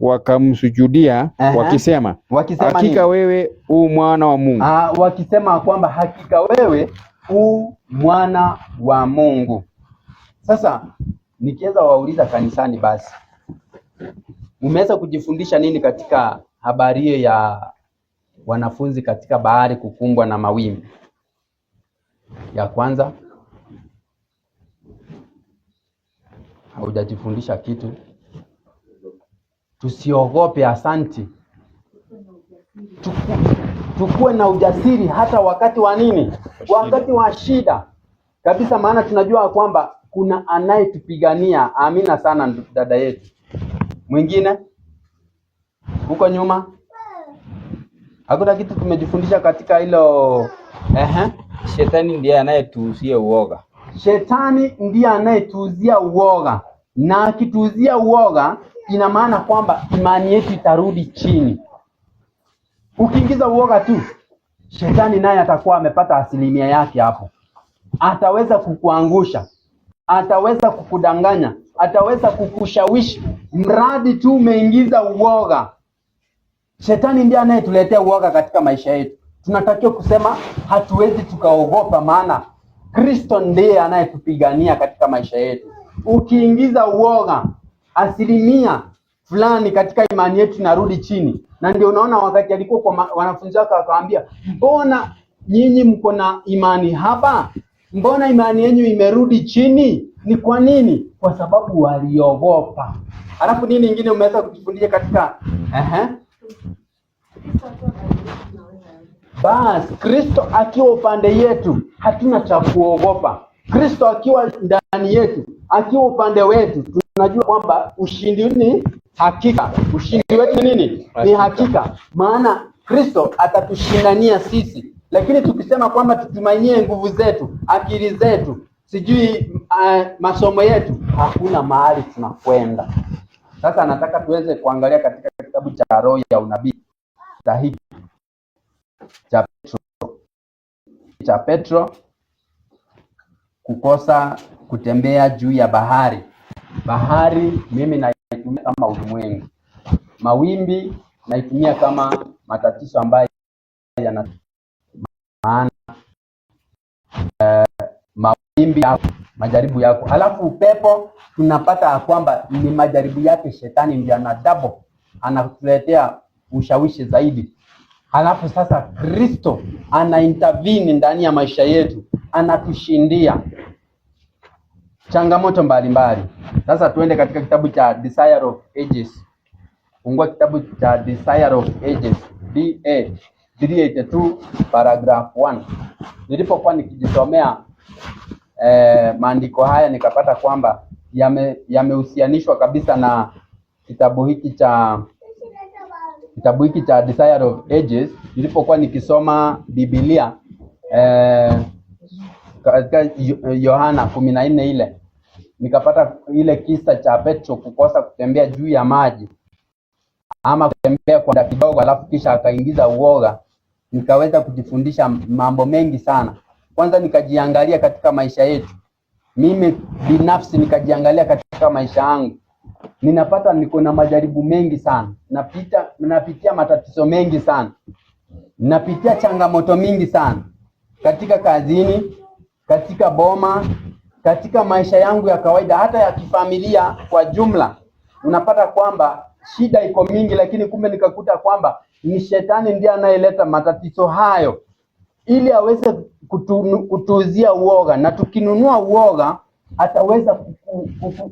C: wakamsujudia, wakisema hakika wewe u mwana wa Mungu.
B: Wakisema kwamba hakika wewe u mwana wa Mungu. Sasa nikiweza wauliza kanisani, basi umeweza kujifundisha nini katika habari hiyo ya wanafunzi katika bahari kukumbwa na mawimbi? Ya kwanza, haujajifundisha kitu. Tusiogope. Asanti. Tukue na ujasiri hata wakati wa nini? Wakati wa shida kabisa, maana tunajua kwamba kuna anayetupigania. Amina sana dada yetu. Mwingine huko nyuma, hakuna kitu tumejifundisha katika hilo.
A: Shetani ndiye anayetuuzia uoga.
B: Shetani ndiye anayetuuzia uoga, na akituuzia uoga ina maana kwamba imani yetu itarudi chini. Ukiingiza uoga tu, shetani naye atakuwa amepata asilimia yake hapo. Ataweza kukuangusha, ataweza kukudanganya, ataweza kukushawishi, mradi tu umeingiza uoga. Shetani ndiye anayetuletea uoga katika maisha yetu. Tunatakiwa kusema hatuwezi tukaogopa, maana Kristo ndiye anayetupigania katika maisha yetu. Ukiingiza uoga, asilimia fulani katika imani yetu inarudi chini. Na ndio unaona wakati alikuwa kwa wanafunzi wake akawaambia, mbona nyinyi mko na imani haba? Mbona imani yenu imerudi chini? Ni kwa nini? Kwa sababu waliogopa. Alafu nini nyingine umeweza kujifundisha katika basi Kristo akiwa upande yetu, hatuna cha kuogopa. Kristo akiwa ndani yetu, akiwa upande wetu, tunajua kwamba ushindi ni hakika. Ushindi wetu nini? Ni hakika. Maana Kristo atatushindania sisi. Lakini tukisema kwamba tutumainie nguvu zetu, akili zetu, sijui masomo yetu, hakuna mahali tunakwenda. Sasa nataka tuweze kuangalia katika kitabu cha Roho ya Unabii sahihi cha Petro kukosa kutembea juu ya bahari. Bahari mimi naitumia kama ulimwengu. Mawimbi naitumia kama matatizo ambayo yana maana mawimbi yako, majaribu yako. Alafu upepo tunapata kwamba ni majaribu yake shetani, ndiye anatuletea ushawishi zaidi. Halafu sasa Kristo intervene ndani ya maisha yetu, anatushindia changamoto mbalimbali. Sasa tuende katika kitabu cha Desire of Ages. Fungua kitabu cha Desire of Ages, DA 382 paragraph 1. Nilipokuwa nikijisomea maandiko haya nikapata kwamba yamehusianishwa kabisa na kitabu hiki cha Desire of Ages. Nilipokuwa nikisoma Biblia katika Yohana 14 ile, nikapata ile kisa cha Petro kukosa kutembea juu ya maji ama kutembea kwa muda kidogo, alafu kisha akaingiza uoga. Nikaweza kujifundisha mambo mengi sana. Kwanza nikajiangalia katika maisha yetu. Mimi binafsi nikajiangalia katika maisha yangu. ninapata niko na majaribu mengi sana, napitia matatizo mengi sana, napitia changamoto mingi sana katika kazini, katika boma, katika maisha yangu ya kawaida, hata ya kifamilia kwa jumla. Unapata kwamba shida iko mingi, lakini kumbe nikakuta kwamba ni shetani ndiye anayeleta matatizo hayo ili aweze kutuuzia uoga, na tukinunua uoga ataweza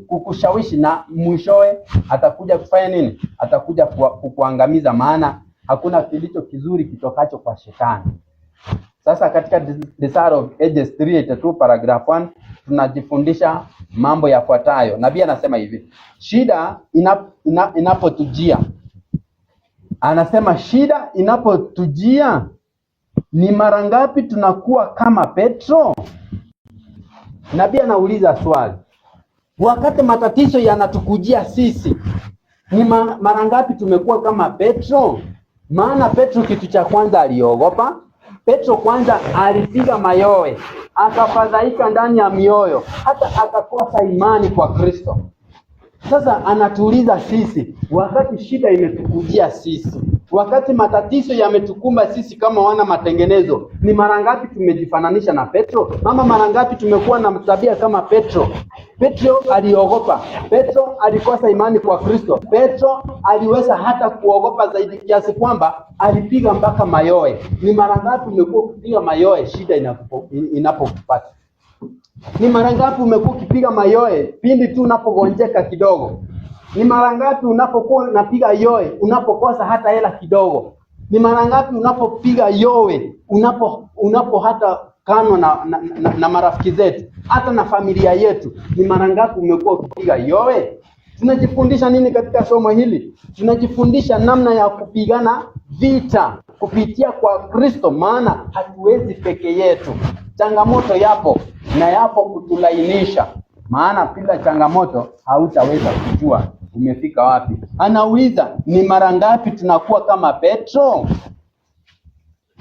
B: kukushawishi na mwishowe atakuja kufanya nini? Atakuja kukuangamiza, maana hakuna kilicho kizuri kitokacho kwa shetani. Sasa katika Desire of Ages 382 paragraph 1 tunajifundisha mambo yafuatayo. Nabii anasema hivi, shida inapotujia, anasema shida inapotujia, ni mara ngapi tunakuwa kama Petro? Nabii anauliza swali. Wakati matatizo yanatukujia sisi, ni mara ngapi tumekuwa kama Petro? Maana Petro kitu cha kwanza aliogopa. Petro kwanza alipiga mayowe, akafadhaika ndani ya mioyo, hata akakosa imani kwa Kristo. Sasa anatuuliza sisi, wakati shida imetukujia sisi, wakati matatizo yametukumba sisi kama wana matengenezo, ni mara ngapi tumejifananisha na Petro? Ama mara ngapi tumekuwa na tabia kama Petro? Petro aliogopa. Petro alikosa imani kwa Kristo. Petro aliweza hata kuogopa zaidi kiasi kwamba alipiga mpaka mayowe. Ni mara ngapi umekuwa ukipiga mayowe shida inapokupata? Ni mara ngapi umekuwa ukipiga mayowe pindi tu unapogonjeka kidogo? Ni mara ngapi unapokuwa unapiga yowe unapokosa hata hela kidogo? Ni mara ngapi unapopiga yowe unapo hata kano na marafiki zetu, hata na familia yetu? Ni mara ngapi umekuwa ukipiga yowe? Tunajifundisha nini katika somo hili? Tunajifundisha namna ya kupigana vita kupitia kwa Kristo, maana hatuwezi peke yetu. Changamoto yapo na yapo kutulainisha, maana bila changamoto hautaweza kujua umefika wapi. Anauliza, ni mara ngapi tunakuwa kama Petro?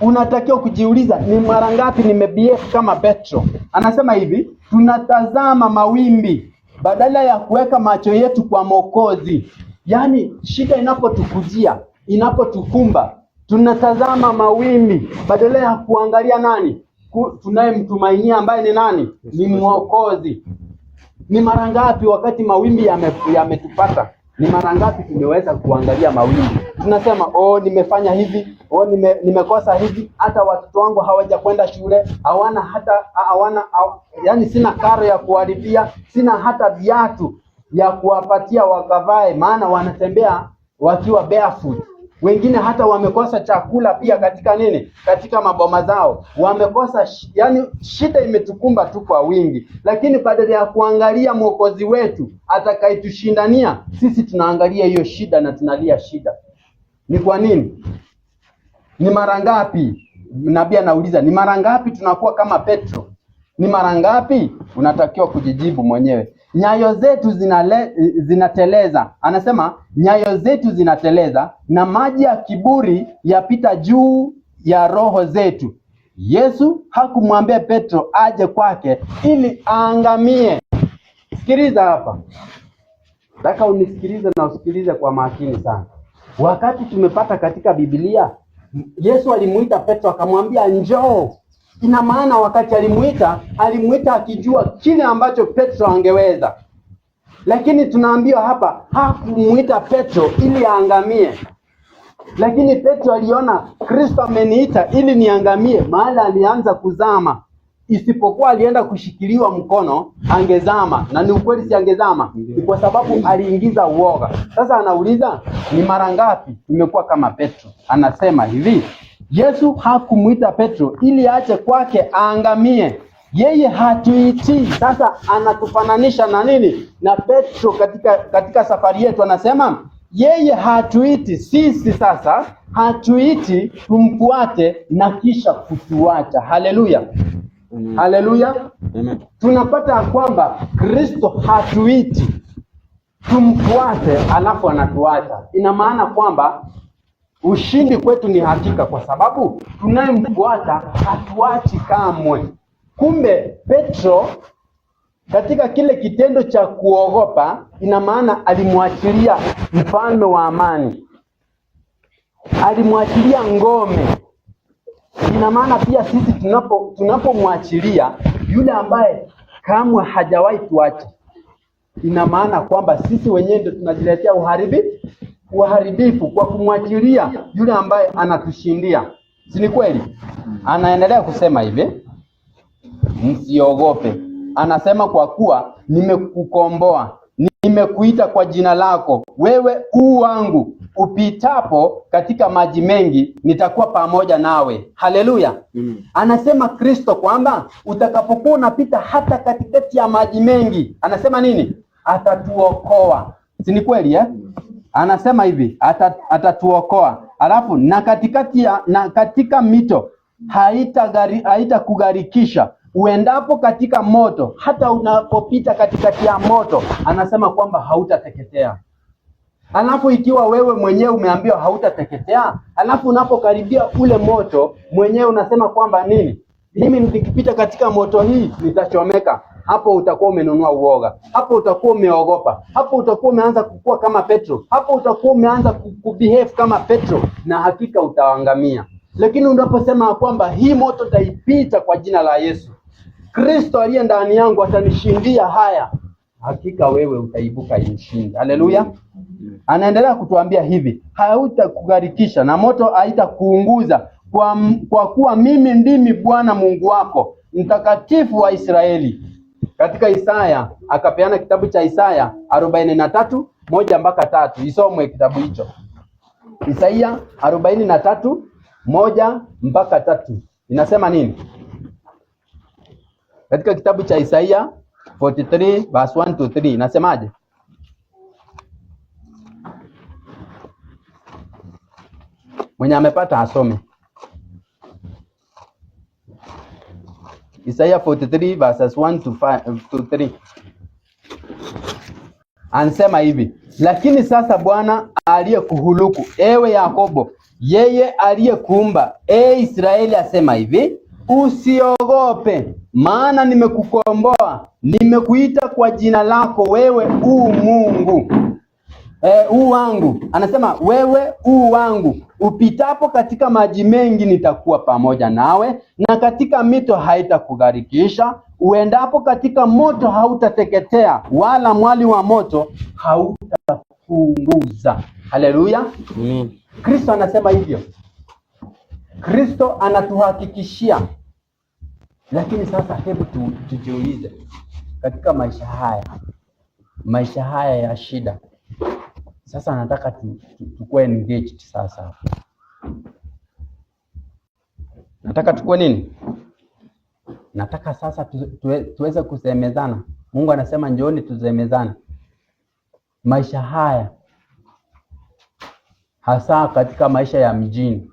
B: Unatakiwa kujiuliza, ni mara ngapi nimebehave kama Petro? Anasema hivi, tunatazama mawimbi badala ya kuweka macho yetu kwa Mwokozi. Yaani shida inapotukujia, inapotukumba, tunatazama mawimbi badala ya kuangalia nani tunayemtumainia, ambaye ni nani? Ni Mwokozi. Ni mara ngapi wakati mawimbi yametupata, ni mara ngapi tumeweza kuangalia mawimbi? Tunasema, nimefanya hivi, nimekosa hivi, hata watoto wangu hawaja kwenda shule, yani sina karo ya kuwalipia, sina hata viatu ya kuwapatia wakavae, maana wanatembea wakiwa barefoot. Wengine hata wamekosa chakula pia katika nini? Katika maboma zao. Wamekosa, yani shida imetukumba tu kwa wingi. Lakini badala ya kuangalia Mwokozi wetu atakayetushindania, sisi tunaangalia hiyo shida na tunalia shida. Ni kwa nini? Ni mara ngapi? Nabii anauliza, ni mara ngapi tunakuwa kama Petro? Ni mara ngapi? Unatakiwa kujijibu mwenyewe. Nyayo zetu zinateleza. Anasema nyayo zetu zinateleza na maji ya kiburi yapita juu ya roho zetu. Yesu hakumwambia Petro aje kwake ili aangamie. Sikiliza hapa. Nataka unisikilize na usikilize kwa makini sana. Wakati tumepata katika Biblia, Yesu alimuita Petro akamwambia njoo. Ina maana wakati alimuita akijua kile ambacho Petro angeweza. Lakini tunaambiwa hapa hakumuita Petro ili aangamie. Lakini Petro aliona Kristo ameniita ili niangamie, maana alianza kuzama. Isipokuwa alienda kushikiliwa mkono, angezama. Na ni ukweli si angezama? Ni kwa sababu aliingiza uoga. Sasa anauliza, ni mara ngapi tumekuwa kama Petro? Anasema hivi, Yesu hakumuita Petro ili aache kwake aangamie. Yeye hatuiti. Sasa anatufananisha na nini? Na Petro katika safari yetu. Anasema yeye hatuiti sisi, sasa hatuiti tumfuate na kisha kutuacha. Haleluya. Haleluya. Tunapata kwamba Kristo hatuiti tumfuate alafu anatuacha. Ina maana kwamba ushindi kwetu ni hakika, kwa sababu tunayemfuata hatuachi kamwe. Kumbe Petro Katika kile kitendo cha kuogopa, ina maana alimwachilia mfalme wa amani, alimwachilia ngome. Ina maana pia sisi tunapomwachilia yule ambaye kamwe hajawahi tuacha, ina maana kwamba sisi wenyewe ndio tunajiletea uharibifu kwa kumwachilia yule ambaye anatushindia. Si ni kweli? Anaendelea kusema hivi, msiogope. Anasema kwa kuwa nimekukomboa, nimekuita kwa jina lako, wewe wangu. Upitapo katika maji mengi, nitakuwa pamoja nawe. Haleluya. Anasema Kristo kwamba utakapokuwa unapita hata katikati ya maji mengi, anasema nini? Atatuokoa. Si ni kweli Anasema hivi, atatuokoa. Alafu na katika mito haitakugarikisha. Uendapo katika moto, hata unapopita katikati ya moto, anasema kwamba hautateketea. Alafu ikiwa wewe mwenyewe umeambiwa hautateketea, alafu unapokaribia ule moto mwenyewe unasema kwamba nini? Mimi nikipita katika moto hii nitachomeka. Hapo utakuwa umenunua uoga. Hapo utakuwa umeogopa. Hapo utakuwa umeanza kukua kama Petro. Hapo utakuwa umeanza kubehave kama Petro, na hakika utaangamia. Lakini unaposema kwamba hii moto taipita kwa jina la Yesu, Kristo aliye ndani yangu atanishindia haya, hakika wewe utaibuka mshindi. Haleluya. Anaendelea kutuambia hivi, hautakugarikisha na moto haitakuunguza, kwa kuwa mimi ndimi Bwana Mungu wako, mtakatifu wa Israeli. Katika Isaya, akapeana kitabu cha Isaya 43:1-3. Isomwe kitabu hicho. Isaya 43:1-3. Inasema nini? Katika kitabu cha Isaya 43:1-3 inasemaje? Mwenye amepata asome. Isaya 43:1-3. Anasema hivi, lakini sasa Bwana aliyekuhuluku, ewe Yakobo, yeye aliyekuumba, Israeli, asema hivi, usiogope, maana nimekukomboa, nimekuita kwa jina lako, wewe Mungu. Wangu. Anasema wewe wangu. Upitapo katika maji mengi, nitakuwa pamoja nawe, na katika mito haitakugarikisha. Uendapo katika moto hautateketea, wala mwali wa moto hautakuunguza. Haleluya. Kristo anasema hivyo. Kristo anatuhakikishia. Lakini sasa hebu tujiulize, katika maisha haya ya shida, sasa nataka tukue engaged sasa. Nataka tukue nini? Nataka sasa tuweze kusemezana. Mungu anasema njooni tusemezane. Maisha haya, hasa katika maisha ya mjini.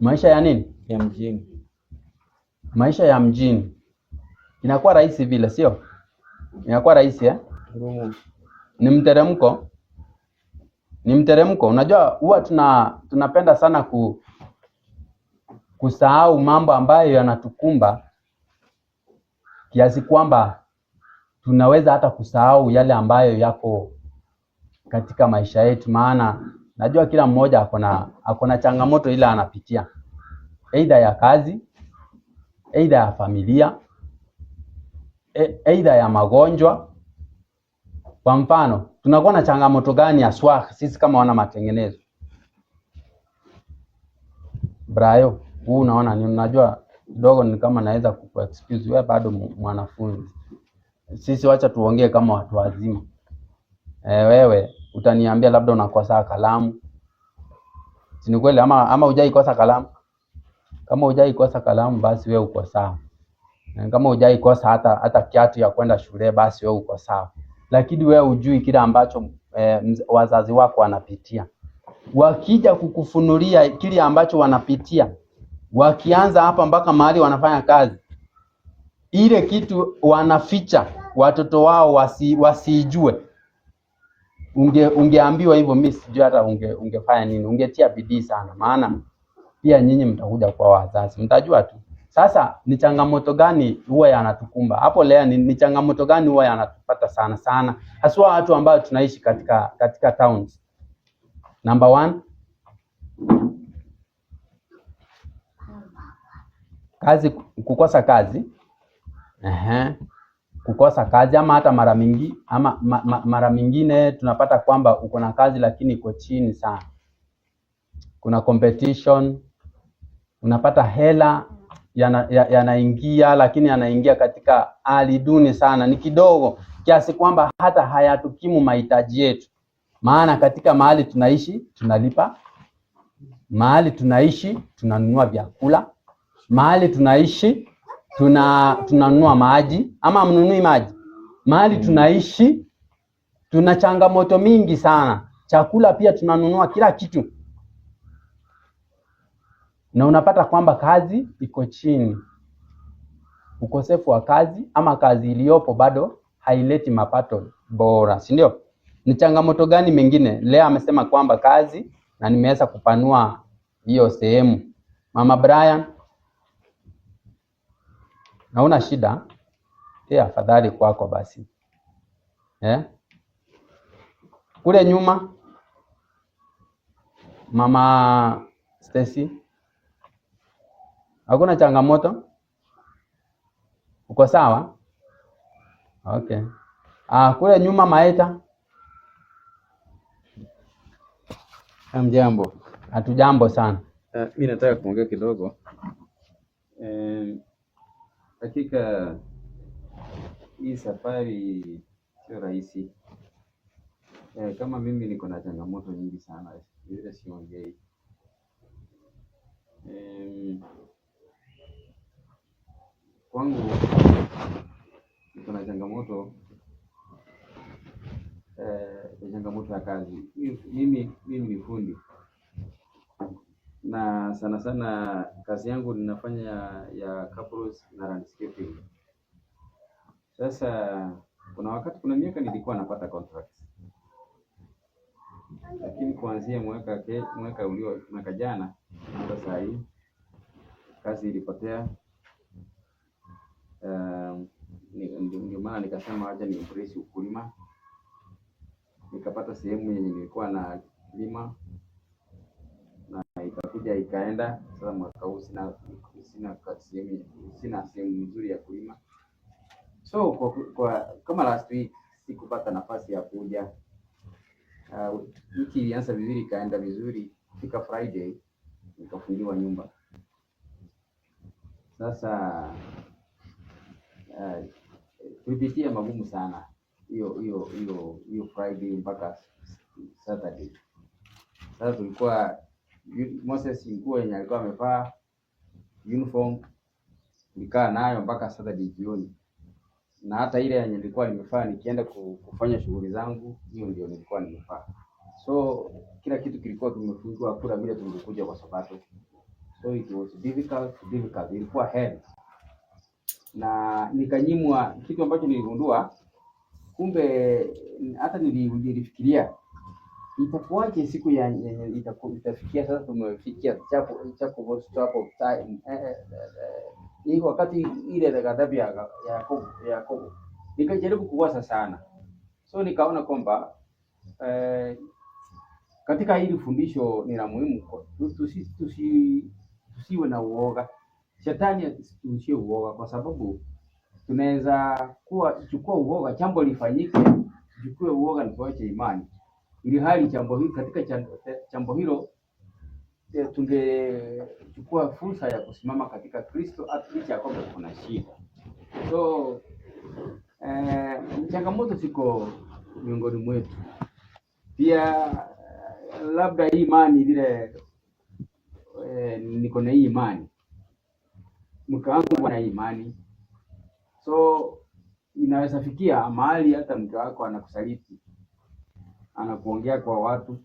B: Maisha ya nini?
C: Ya mjini. Maisha ya mjini inakuwa rahisi vile, sio? Inakuwa rahisi Ni mteremko. Unajua huwa tunapenda sana kusahau mambo ambayo yanatukumba, kiasi kwamba tunaweza hata kusahau yale ambayo yako katika maisha yetu. Maana najua kila mmoja akona changamoto ile anapitia, aidha ya kazi, aidha ya familia, aidha ya magonjwa. Kwa mfano, tunakuwa na changamoto gani haswa sisi kama wana matengenezo? Brayo, unaona unajua kidogo ni kama naweza kuexcuse wewe, bado mwanafunzi. Sisi wacha tuongee kama watu wazima. Wewe utaniambia labda unakosa kalamu. Si ni kweli ama hujaikosa kalamu? Kama hujaikosa kalamu, basi wewe uko sawa. Na kama hujaikosa hata kiatu ya kwenda shule, basi wewe uko sawa. Lakini wewe hujui kile ambacho wazazi wako wanapitia. Wakija kukufunulia kile ambacho wanapitia, wakianza hapa mpaka mahali wanafanya kazi, ile kitu wanaficha watoto wao wasijue. Ungeambiwa hivyo, mimi sijui hata ungefanya nini. Ungetia bidii sana, maana pia nyinyi mtakuja kwa wazazi, mtajua tu. Sasa ni changamoto gani huwa yanatukumba hapo leo? Ni changamoto gani huwa yanatupata sana sana, haswa watu ambao tunaishi katika towns? Number one, kazi, kukosa kazi. Kukosa kazi, ama hata mara mingine tunapata kwamba uko na kazi lakini iko chini sana. Kuna competition, unapata hela yanaingia lakini yanaingia katika hali duni sana, ni kidogo kiasi kwamba hata hayatukimu mahitaji yetu. Maana katika mahali tunaishi tunalipa, mahali tunaishi tunanunua vyakula, mahali tunaishi tunanunua maji, ama mnunui maji. Mahali tunaishi tuna changamoto mingi sana, chakula pia tunanunua, kila kitu, na unapata kwamba kazi iko chini. Ukosefu wa kazi ama kazi iliyopo bado haileti mapato bora, si ndio? Ni changamoto gani mengine? Leo amesema kwamba kazi, na nimeweza kupanua hiyo sehemu. Mama Brian, naona shida? Afadhali kwako basi. Kule nyuma Mama Stacy, hakuna changamoto? Uko sawa? Okay. Kule nyuma Maeta.
D: Hamjambo.
C: Hatujambo sana.
D: Mimi nataka kuongea kidogo. Hakika hii safari sio rahisi. Kama mimi niko na changamoto nyingi sana, ile siongei. Kwangu niko na changamoto ya kazi. Mimi ni fundi, na sana sana kazi yangu ninafanya ya couples na landscaping. Sasa kuna miaka nilikuwa napata contracts, lakini kuanzia mwaka jana hata saa hii kazi ilipotea. Ndio maana nikasema acha ni embrace ukulima. Nikapata sehemu yenye nilikuwa na lima, na ikakuja ikaenda. Sasa mwaka huu sina sehemu nzuri ya kulima. So kama last week sikupata nafasi ya kuja. Wiki ilianza vizuri, ikaenda vizuri, fika Friday nikafungiwa nyumba. Sasa tulipitia magumu sana hiyo Friday mpaka Saturday. Sasa tulikuwa Moses, nguo yenye alikuwa amevaa uniform nikaa nayo mpaka Saturday jioni, na hata ile yenye nilikuwa nimevaa nikienda kufanya shughuli zangu, hiyo ndio nilikuwa nimevaa. So kila kitu kilikuwa kimefungwa, kula vile tulikuja kwa Sabato. So it was difficult, ilikuwa hell. Na nikanyimwa kitu ambacho niligundua, kumbe hata nilifikiria itakuwaje siku yenye itafikia. Sasa tumefikia chapo stop of time. Ni wakati ile ghadhabu ya Yakobo nikajaribu kuwaza sana. So nikaona kwamba katika hili fundisho ni la muhimu, tusiwe na uoga. Shetani tusiwe uoga, kwa sababu tunaweza chukua uoga, jambo lifanyike, chukue uoga na tuache imani, ili hali katika jambo hilo tungechukua fursa ya kusimama katika Kristo, licha kwamba kuna shida. So changamoto ziko miongoni mwetu pia. Labda hii imani vile niko na hii imani, mke wangu ana imani, so inaweza fikia mahali hata mke wako anakusaliti, anakuongea kwa watu,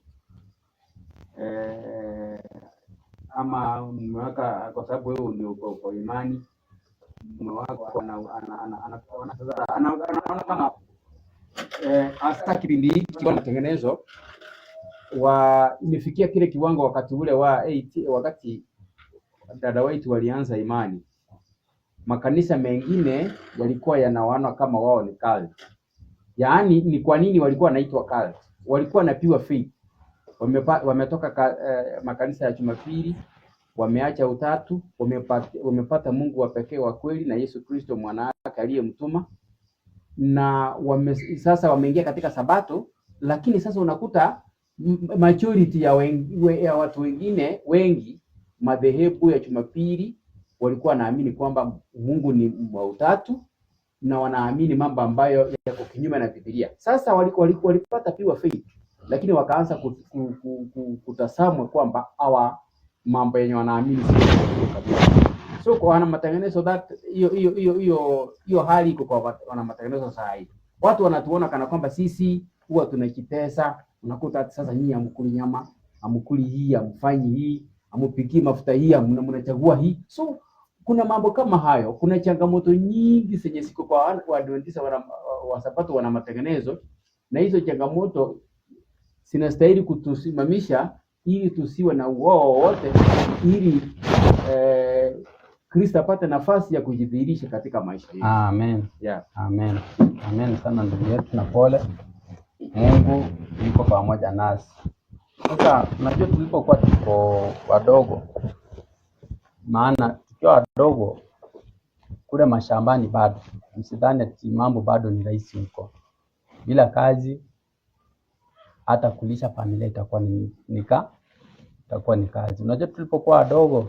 D: ama mume wako, kwa sababu wewe ndio uko imani, mume wako anaona kama hasta kipindi hiki kinatengenezwa imefikia kile kiwango wakati ule wakati dada wetu walianza imani, makanisa mengine yalikuwa yanaona kama wao ni cult. Yaani ni kwa nini walikuwa wanaitwa cult? Walikuwa na pure faith. Wametoka makanisa ya Jumapili, wameacha utatu, wamepata Mungu wa pekee wa kweli na Yesu Kristo mwana wake aliyemtuma, na sasa wameingia katika Sabato. Lakini sasa unakuta majority ya watu wengine wengi madhehebu ya Jumapili walikuwa wanaamini kwamba Mungu ni wa utatu, na wanaamini mambo ambayo yako kinyume na Biblia. Sasa walipata pure faith, lakini wakaanza kutasamwa kwamba hawa mambo yenye wanaamini si kabisa. So kwa wana matengenezo that hiyo hali iko kwa wana matengenezo saa hii. Watu wanatuona kana kwamba sisi huwa tunakipesa. Unakuta sasa nyinyi hamkuli nyama, hamkuli hii, hamfanyi hii, hampiki mafuta hii, mnachagua hii. So kuna mambo kama hayo. Kuna changamoto nyingi zenye ziko kwa Waadventista wa Sabato wana matengenezo, na hizo changamoto zinastahili kutusimamisha ili tusiwe na uoga wote, ili Kristo apate nafasi ya kujidhihirisha katika maisha yetu.
C: Amen.
D: Yeah.
C: Amen. Amen sana ndugu yetu, na pole. Mungu yuko pamoja nasi. Sasa unajua tulipokuwa tuko wadogo, maana tukiwa wadogo kule mashambani bado msidhani ati mambo bado ni rahisi huko. Bila kazi hata kulisha familia itakuwa ni kazi. Unajua tulipokuwa wadogo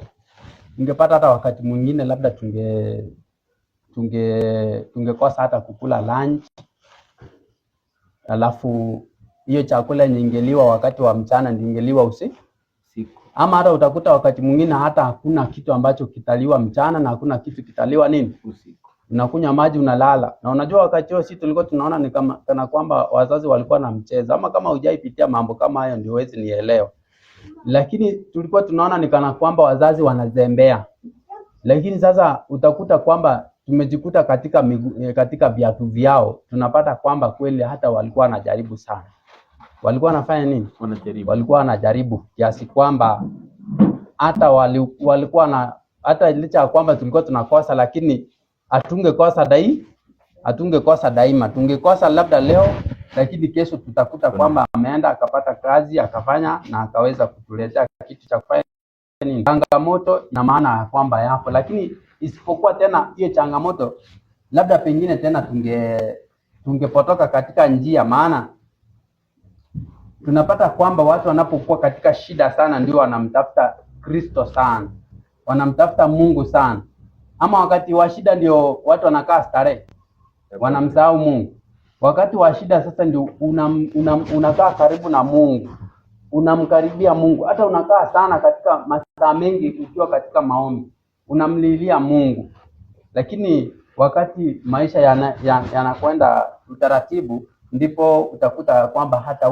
C: ungepata hata wakati mwingine labda tungekosa hata kukula lunch. Alafu hiyo chakula nyingeliwa wakati wa mchana ndingeliwa usiku. Ama hata utakuta wakati mwingine hata hakuna kitu ambacho kitaliwa mchana na hakuna kitu kitaliwa usiku. Unakunywa maji unalala. Na unajua wakati huo sisi tulikuwa tunaona ni kana kwamba wazazi walikuwa na mchezo. Ama kama hujaipitia mambo kama hayo ndio huwezi nielewa. Lakini tulikuwa tunaona ni kana kwamba wazazi wanazembea. Lakini sasa utakuta kwamba tumejikuta katika viatu vyao, tunapata kwamba kweli hata walikuwa wanajaribu sana. Walikuwa wanafanya nini? Walikuwa wanajaribu kiasi kwamba hata walikuwa hata licha ya kwamba tulikuwa tunakosa, lakini hatungekosa daima. Tungekosa labda leo, lakini kesho tutakuta kwamba ameenda akapata kazi akafanya na akaweza kutuletea kitu cha kufanya nini. Changamoto na maana ya kwamba yapo, lakini isipokuwa tena hiyo changamoto labda pengine tena tungepotoka katika njia, maana tunapata kwamba watu wanapokuwa katika shida sana ndio wanamtafuta Kristo sana, wanamtafuta Mungu sana. Ama wakati wa shida ndio watu wanakaa starehe, wanamsahau Mungu. Wakati wa shida sasa ndio unakaa karibu na Mungu, unamkaribia Mungu, hata unakaa sana katika masaa mengi ukiwa katika maombi, unamlilia Mungu. Lakini wakati maisha yanakwenda utaratibu, ndipo utakuta kwamba hata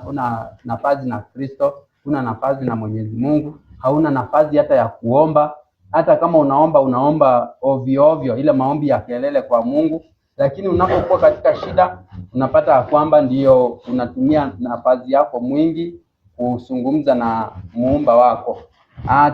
C: una nafasi na Kristo, una nafasi na Mwenyezi Mungu, hauna nafasi hata ya kuomba. Hata kama unaomba ovyo ile maombi ya kelele kwa Mungu. Lakini unapokuwa katika shida unapata kwamba ndio unatumia nafasi yako mwingi kuzungumza na muumba wako.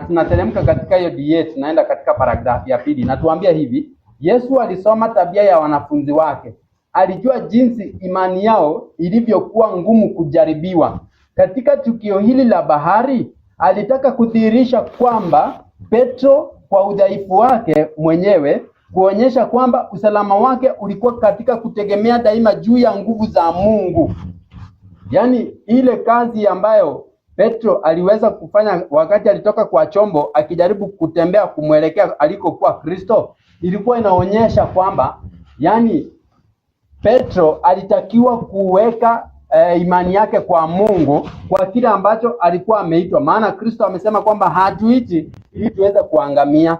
C: Tunateremka katika hiyo diet, tunaenda katika paragrafu ya pili. Natuambia hivi: Yesu alisoma tabia ya wanafunzi wake. Alijua jinsi imani yao ilivyokuwa ngumu kujaribiwa. Katika tukio hili la bahari, alitaka kudhihirisha kwamba Petro kwa udhaifu wake mwenyewe, kuonyesha kwamba usalama wake ulikuwa katika kutegemea daima juu ya nguvu za Mungu. Yaani ile kazi ambayo Petro aliweza kufanya wakati alitoka kwa chombo akijaribu kutembea kumwelekea alikokuwa Kristo, ilikuwa inaonyesha kwamba yani Petro alitakiwa kuweka imani yake kwa Mungu kwa kile ambacho alikuwa ameitwa. Maana Kristo amesema kwamba hatuiti ili tuweze kuangamia.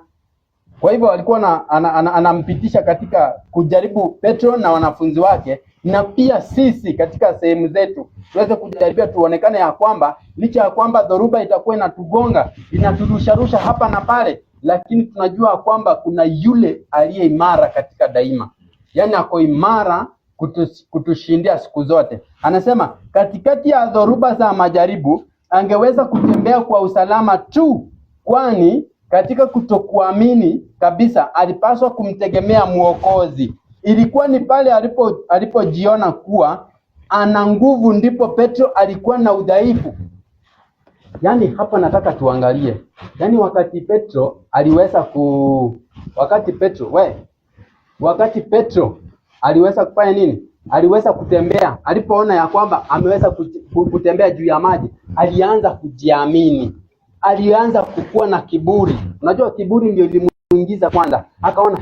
C: Kwa hivyo alikuwa anampitisha katika kujaribu Petro na wanafunzi wake, na pia sisi katika sehemu zetu tuweze kujaribia, tuonekane ya kwamba licha ya kwamba dhoruba itakuwa inatugonga, inaturusharusha hapa na pale, lakini tunajua kwamba kuna yule aliye imara katika daima. Yaani ako imara kutushindia siku zote. Anasema katikati ya dhoruba za majaribu angeweza kutembea kwa usalama tu, kwani
B: katika kutokuamini kabisa, alipaswa kumtegemea Mwokozi. Ilikuwa ni pale alipojiona kuwa ana nguvu, ndipo Petro alikuwa na udhaifu. Yaani hapa nataka tuangalie. Yaani wakati Petro aliweza kufanya nini? Aliweza kutembea. Alipoona ya kwamba ameweza kutembea juu ya maji, alianza kujiamini. Alianza kukua na kiburi. Unajua kiburi ndio ilimuingiza kwanza. Akaona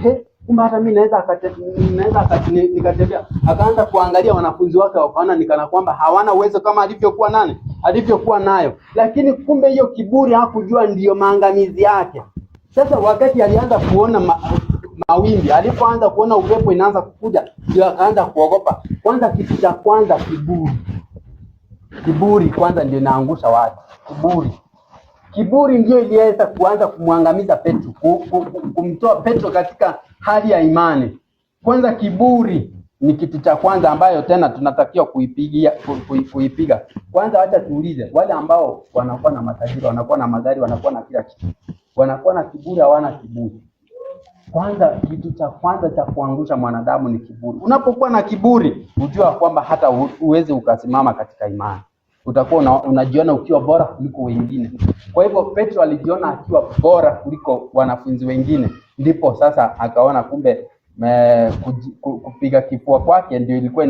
B: kumbe hata mimi naweza nikatembea. Akaanza kuangalia wanafunzi wake, wakaona nikana kwamba hawana uwezo kama alivyokuwa nayo. Lakini kumbe hiyo kiburi hakujua ndiyo maangamizi yake. Sasa wakati alianza kuona mawimbi, alipoanza kuona upepo inaanza kukuja, ndio akaanza kuogopa. Kwanza kitu cha kwanza kiburi kwanza ndio inaangusha watu. Kiburi ndio iliweza kuanza kumwangamiza Petro, kumtoa Petro katika hali ya imani. Kwanza kiburi ni kitu cha kwanza ambayo tena tunatakiwa kuipiga. Kwanza acha tuulize, wale ambao wanakuwa na matajiri, wanakuwa na magari, wanakuwa na kila kitu, wanakuwa na kiburi, hawana kiburi? Kwanza kitu cha kwanza cha kuangusha mwanadamu ni kiburi. Unapokuwa na kiburi, ujua kwamba hata uweze ukasimama katika imani. Utakuwa unajiona ukiwa bora kuliko wengine. Kwa hivyo Petro alijiona akiwa bora kuliko wanafunzi wengine, ndipo sasa akaona kumbe kupiga kifua kwake ndio ilikuwa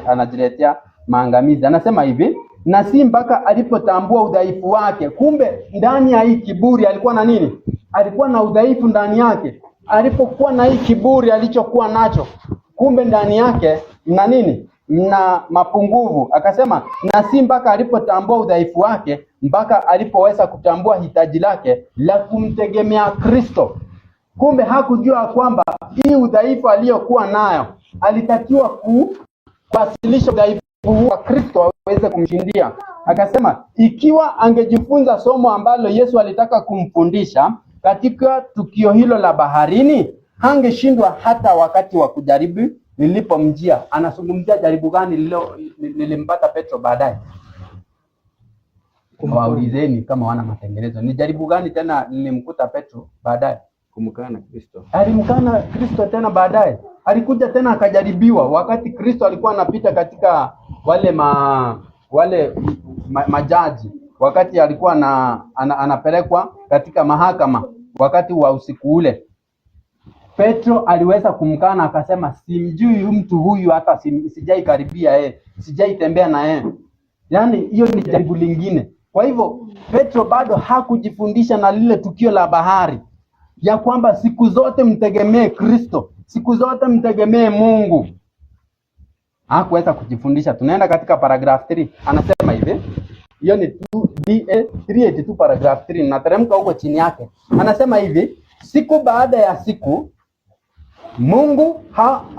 B: anajiletea maangamizi. Anasema hivi, na si mpaka alipotambua udhaifu wake. Kumbe ndani ya hii kiburi alikuwa na nini? Alikuwa na udhaifu ndani yake. Alipokuwa na hii kiburi alichokuwa nacho, kumbe ndani yake mna nini? Mna mapungufu. Akasema na si mpaka alipotambua udhaifu wake, mpaka alipoweza kutambua hitaji lake la kumtegemea Kristo. Kumbe hakujua kwamba hii udhaifu aliyokuwa nayo alitakiwa kuwasilisha udhaifu wa Kristo aweze kumshindia. Akasema ikiwa angejifunza somo ambalo Yesu alitaka kumfundisha katika tukio hilo la baharini, hangeshindwa hata wakati wa kujaribu lilipomjia. Anazungumzia jaribu gani lilimpata Petro baadaye? Waulizeni kama wana matengenezo. Ni jaribu gani tena lilimkuta Petro baadaye?
D: Kumkana Kristo.
B: Alimkana Kristo tena baadaye. Alikuja tena akajaribiwa wakati Kristo alikuwa anapita katika wale majaji, wakati alikuwa anapelekwa katika mahakama wakati wa usiku ule. Petro aliweza kumkana, akasema simjui mtu huyu, hata sijai karibia sijai tembea na yeye. Yaani hiyo ni jaribu lingine. Kwa hivyo Petro bado hakujifundisha na lile tukio la bahari, ya kwamba siku zote mtegemee Kristo, siku zote mtegemee Mungu. Hakuweza kujifundisha. Tunaenda katika paragraph 3. Anasema hivi, hiyo ni 382 paragraph 3, nateremka huko chini yake. Anasema hivi, siku baada ya siku Mungu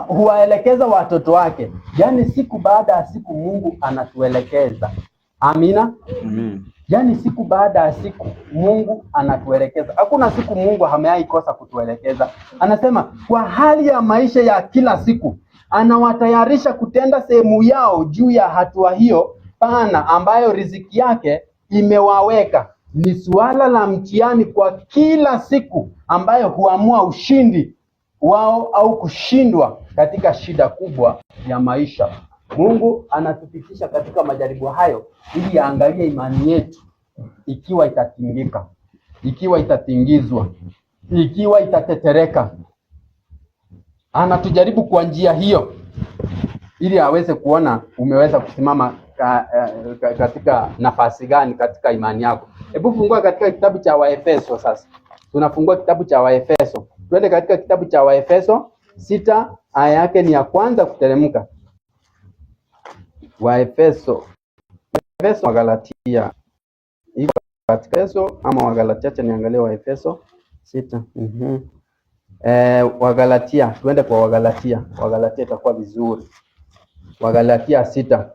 B: huwaelekeza watoto wake. Yaani siku baada ya siku Mungu anatuelekeza. Amina.
D: Amen.
B: Yaani siku baada ya siku Mungu anatuelekeza. Hakuna siku Mungu hamewahi kosa kutuelekeza. Anasema kwa hali ya maisha ya kila siku anawatayarisha kutenda sehemu yao juu ya hatua hiyo pana ambayo riziki yake imewaweka. Ni suala la mtihani kwa kila siku ambayo huamua ushindi wao au kushindwa katika shida kubwa ya maisha. Mungu anatupitisha katika majaribu hayo ili aangalie imani yetu, ikiwa itatingika, ikiwa itatingizwa, ikiwa itatetereka. Anatujaribu kwa njia hiyo ili aweze kuona umeweza kusimama katika nafasi gani katika imani yako. Hebu fungua katika kitabu cha Waefeso sasa. Tunafungua kitabu cha Waefeso. Twende katika kitabu cha Waefeso 6, aya yake ni ya kwanza kuteremka. Waefeso Wagalatia. Iko katika Efeso ama Wagalatia? Acha niangalie Waefeso 6. Wagalatia, twende kwa Wagalatia. Wagalatia itakuwa vizuri. Wagalatia 6.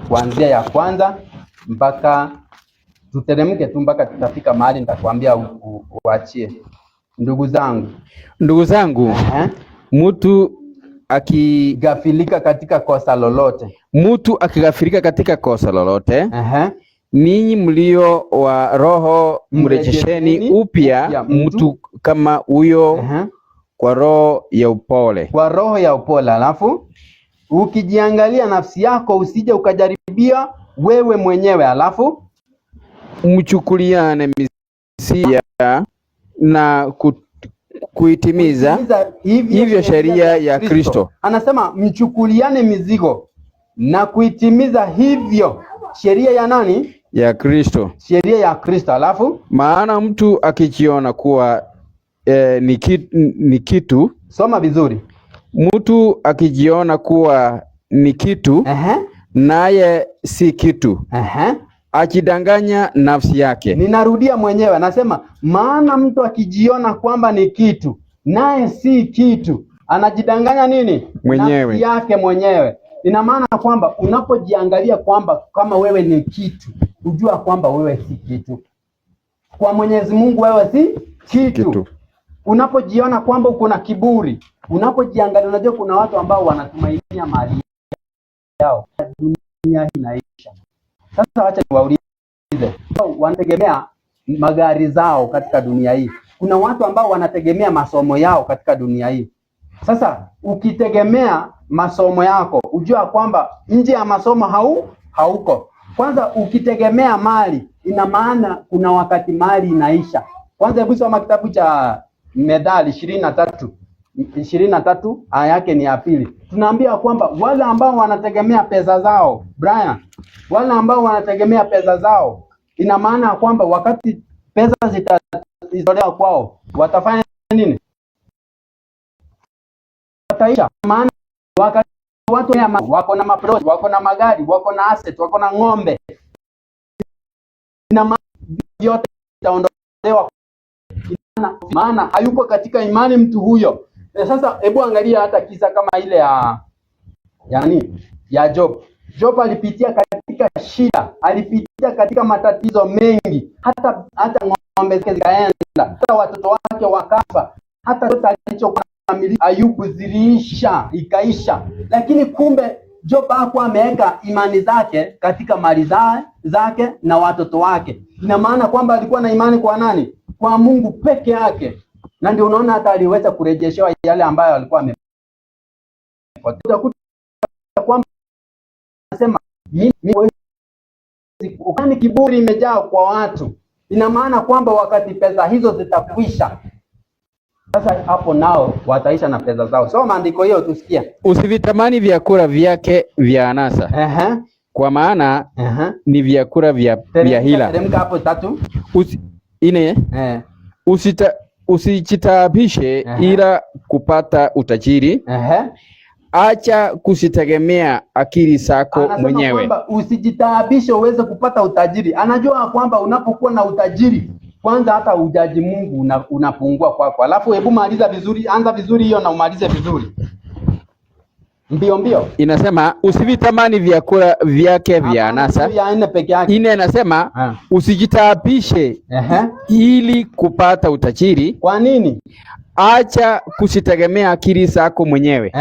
B: Kuanzia ya kwanza mpaka tuteremke tu mpaka tutafika mahali nitakwambia uachie. Ndugu zangu,
D: mtu
B: akigafilika katika kosa lolote,
E: ninyi mlio wa roho mrejesheni upya mtu kama huyo kwa roho ya upole.
B: Kwa roho ya upole. Alafu ukijiangalia nafsi yako usije ukajaribia wewe mwenyewe. Alafu
E: mchukuliane mizigo na kuitimiza hivyo sheria ya Kristo.
B: Anasema mchukuliane mizigo na kuitimiza hivyo sheria ya nani?
E: Ya Kristo.
B: Sheria ya Kristo. Alafu
E: maana mtu akijiona kuwa ni kitu,
B: soma vizuri.
E: Mtu akijiona kuwa ni kitu naye si kitu, akidanganya nafsi yake.
B: Ninarudia mwenyewe, anasema maana mtu akijiona kwamba ni kitu naye si kitu, anajidanganya nini?
E: Mwenyewe.
B: Nafsi yake mwenyewe. Ina maana kwamba unapojiangalia kwamba kama wewe ni kitu, ujua kwamba wewe si kitu. Kwa Mwenyezi Mungu wewe si kitu. Unapojiona kwamba uko na kiburi, unapojiangalia, unajua kuna watu ambao wanatumainia mali yao, dunia hii inaisha. Sasa acha niwaulize, wanategemea magari zao katika dunia hii. Kuna watu ambao wanategemea masomo yao katika dunia hii. Sasa ukitegemea masomo yako, ujua kwamba nje ya masomo hauko. Kwanza ukitegemea mali, ina maana kuna wakati mali inaisha. Kwanza hebu soma kitabu cha Methali 23 aya yake ni ya pili. Tunaambia kwamba wale ambao wanategemea pesa zao, Brian, wale ambao wanategemea pesa zao, ina maana kwamba wakati pesa zitatolewa kwao, watafanya nini? Wataisha. Maana wakati watu wako na maplot, wako na magari, wako na asset, wako na ng'ombe, ina maana yote itaondolewa, maana hayupo katika imani mtu huyo. Sasa hebu angalia hata kisa kama ile ya Job. Job alipitia katika shida, alipitia katika matatizo mengi, hata ng'ombe zake zikaenda, hata watoto wake wakafa, hata yote alichokuwa anamiliki Ayubu ikaisha. Lakini kumbe Job hakuwa ameweka imani zake katika mali zake na watoto wake. Ina maana kwamba alikuwa na imani kwa nani? Kwa Mungu peke yake. Na ndio unaona hata aliweza kurejeshewa yale ambayo alikuwa amepoteza. Kwamba anasema mimi kiburi imejaa kwa watu. Ina maana kwamba wakati pesa hizo zitakwisha, sasa hapo nao wataisha na pesa zao. Soma andiko hiyo tusikie.
E: Usivitamani vyakula vyake vya anasa. Kwa maana ni vyakula vya hila.
B: Teremka hapo
E: 3. Usijitaabishe ila kupata utajiri. Acha kusitegemea akili zako mwenyewe.
B: Kwamba usijitaabishe uweze kupata utajiri. Anajua kwamba unapokuwa na utajiri, kwanza hata ujaji Mungu unapungua kwako. Alafu hebu maliza vizuri, anza vizuri hiyo na umalize vizuri. Mbio.
E: Inasema usivitamani vyakula vyake vya anasa. Ine inasema usijitaabishe ili kupata utajiri.
B: Kwa nini?
E: Acha kusitegemea akili zako mwenyewe.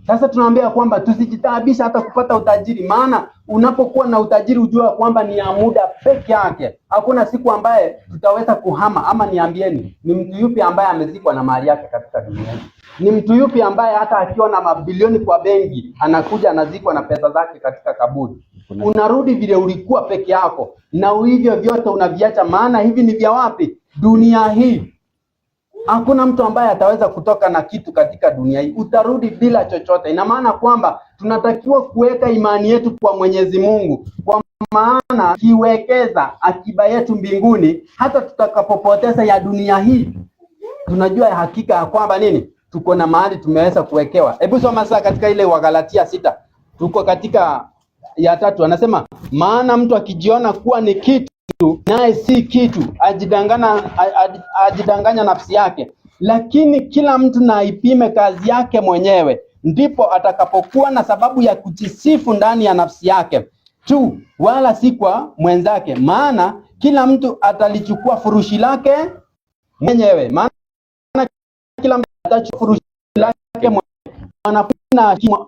B: Sasa tunaambia kwamba tusijitaabisha hata kupata utajiri, maana unapokuwa na utajiri ujua kwamba ni ya muda peke yake. Hakuna siku ambaye tutaweza kuhama. Ama niambieni, ni mtu yupi ambaye amezikwa na mali yake katika dunia? Ni mtu yupi ambaye hata akiwa na mabilioni kwa benki anakuja anazikwa na pesa zake katika kaburi? Unarudi vile ulikuwa peke yako, na hivyo vyote unaviacha, maana hivi ni vya wapi? Dunia hii. Hakuna mtu ambaye ataweza kutoka na kitu katika dunia hii. Utarudi bila chochote. Ina maana kwamba tunatakiwa kuweka imani yetu kwa Mwenyezi Mungu, kwa maana kiwekeza akiba yetu mbinguni, hata tutakapopoteza ya dunia hii, tunajua hakika ya kwamba nini? Tuko na mahali tumeweza kuwekewa. Hebu soma sasa katika ile Wagalatia 6. Tuko katika ya 3. Anasema maana mtu akijiona kuwa ni kitu naye si kitu, ajidanganya nafsi yake. Lakini kila mtu na aipime kazi yake mwenyewe, ndipo atakapokuwa na sababu ya kujisifu ndani ya nafsi yake tu, wala si kwa mwenzake. Maana kila mtu atalichukua furushi lake mwenyewe. Maana kila mtu atachukua furushi lake mwenyewe.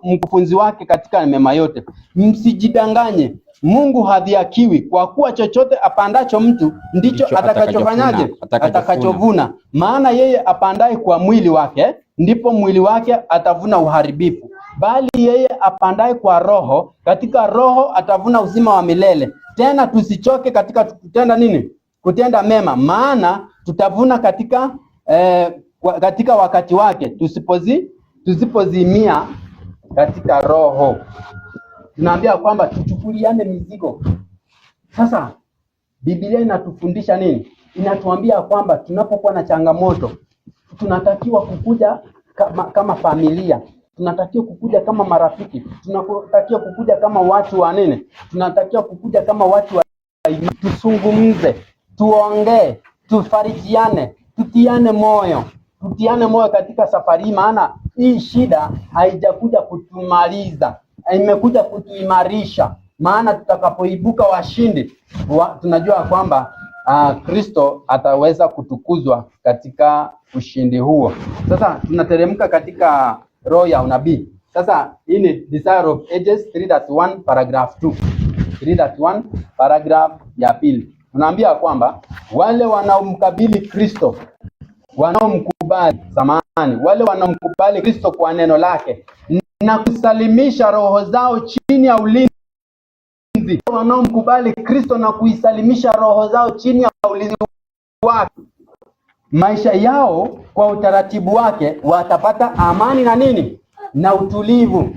B: mkufunzi wake katika mema yote. Msijidanganye, Mungu hadhihakiwi, kwa kuwa chochote apandacho mtu ndicho atakachofanyaje? Atakachovuna. Maana yeye apandaye kwa mwili wake, ndipo mwili wake atavuna uharibifu. Bali yeye apandaye kwa Roho, katika Roho atavuna uzima wa milele. Tena tusichoke katika kutenda nini? Kutenda mema, maana tutavuna katika wakati wake, tusipozimia katika Roho. Tunaambia kwamba tuchukuliane mizigo. Sasa Biblia inatufundisha nini? Inatuambia kwamba tunapokuwa na changamoto, tunatakiwa kukuja kama familia, tunatakiwa kukuja kama marafiki, tunatakiwa kukuja kama watu wa nini? Tunatakiwa kukuja kama watu wa tuzungumze, tuongee, tufarijiane, tutiane moyo katika safari, maana hii shida haijakuja kutumaliza, imekuja kutuimarisha. Maana tutakapoibuka washindi, tunajua kwamba Kristo ataweza kutukuzwa katika ushindi huo. Sasa tunateremka katika roho ya unabii. Sasa hii ni Desire of Ages 3:1 paragraph 2. 3:1 paragraph ya pili. Tunaambia kwamba wale wanaomkabili Kristo, wale wanaomkubali Kristo kwa neno lake na kusalimisha roho zao chini ya ulinzi, wanaomkubali Kristo na kuisalimisha roho zao chini ya ulinzi wake, maisha yao kwa utaratibu wake watapata amani na nini? Na utulivu.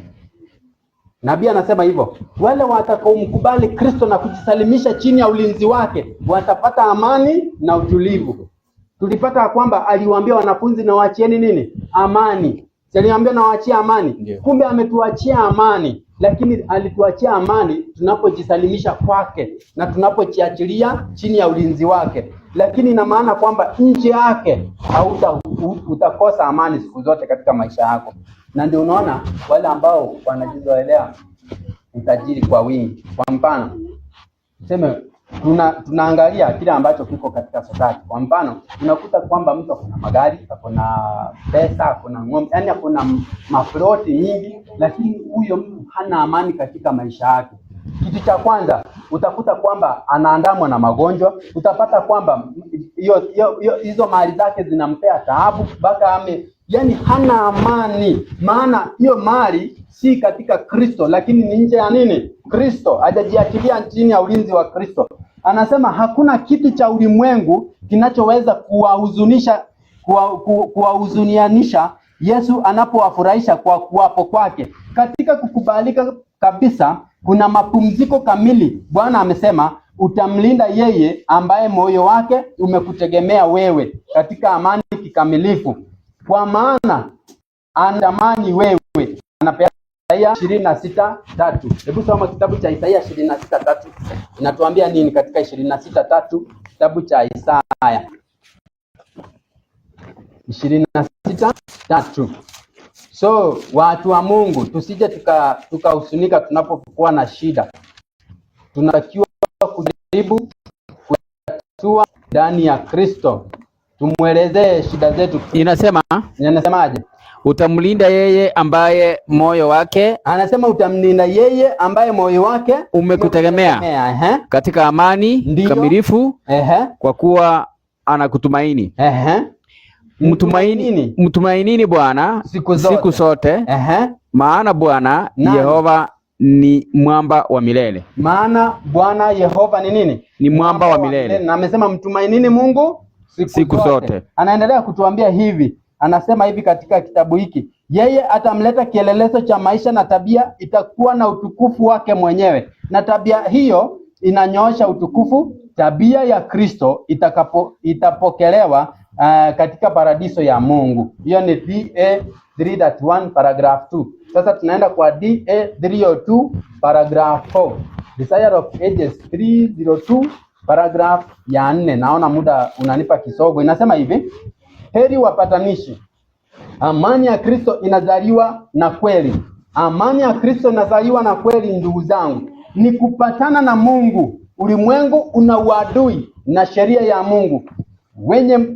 B: Nabii anasema hivyo, wale watakaomkubali Kristo na kujisalimisha chini ya ulinzi wake watapata amani na utulivu. Tulipata kwamba aliwaambia wanafunzi na waachieni nini? Amani. Aliwaambia na waachie amani. Yeah. Kumbe ametuachia amani, lakini alituachia amani tunapojisalimisha kwake na tunapojiachilia chini ya ulinzi wake. Lakini ina maana kwamba nje yake utakosa amani siku zote katika maisha yako. Na ndio unaona wale ambao wanajizoelea utajiri kwa wingi. Kwa mfano, tuseme tunaangalia kile ambacho kiko katika society. Kwa mfano, unakuta kwamba mtu akona magari, akona pesa, akona ng'ombe, yani akona mafloti nyingi, lakini huyo mtu hana amani katika maisha yake. Kitu cha kwanza, utakuta kwamba anaandamwa na magonjwa, utapata kwamba hizo mali zake zinampea taabu mpaka yani hana amani, maana hiyo mali si katika Kristo, lakini ni nje ya nini? Kristo. Hajajiachilia chini ya ulinzi wa Kristo. Anasema hakuna kitu cha ulimwengu kinachoweza kuwahuzunianisha Yesu anapowafurahisha kwa kuwapo kwake. Katika kukubalika kabisa kuna mapumziko kamili. Bwana amesema utamlinda yeye ambaye moyo wake umekutegemea wewe katika amani kikamilifu, kwa maana anatamani wewe. Anapeana Isaia 26:3. Hebu soma kitabu cha Isaia 26:3. Inatuambia nini katika 26:3 kitabu cha Isaia 26:3? So watu wa Mungu, tusije tukahusunika tunapokuwa na shida. Tunatakiwa kujaribu kutatua ndani ya Kristo. Tumuelezee shida zetu. Inasemaje?
E: Utamlinda yeye ambaye moyo wake,
B: anasema utamlinda yeye ambaye moyo wake
E: umekutegemea katika amani kamilifu, kwa kuwa anakutumaini. Mtumainini Bwana siku zote. Maana Bwana Yehova ni mwamba wa milele.
B: Maana Bwana Yehova ni nini?
E: Ni mwamba wa milele.
B: Na amesema mtumainini Mungu siku zote. Anaendelea kutuambia hivi, anasema hivi katika kitabu hiki, yeye atamleta kielelezo cha maisha na tabia itakuwa na utukufu wake mwenyewe. Na tabia hiyo inanyoosha utukufu, tabia ya Kristo itapokelewa katika paradiso ya Mungu. Hiyo ni DA 3:1 paragraph 2. Sasa tunaenda kwa DA 3:02 paragraph 4. Desire of Ages 3:02 paragraph ya 4. Naona muda unanipa kisogo. Inasema hivi: heri wapatanishi. Amani ya Kristo inazaliwa na kweli. Amani ya Kristo inazaliwa na kweli, ndugu zangu. Ni kupatana na Mungu. Ulimwengu una uadui na sheria ya Mungu.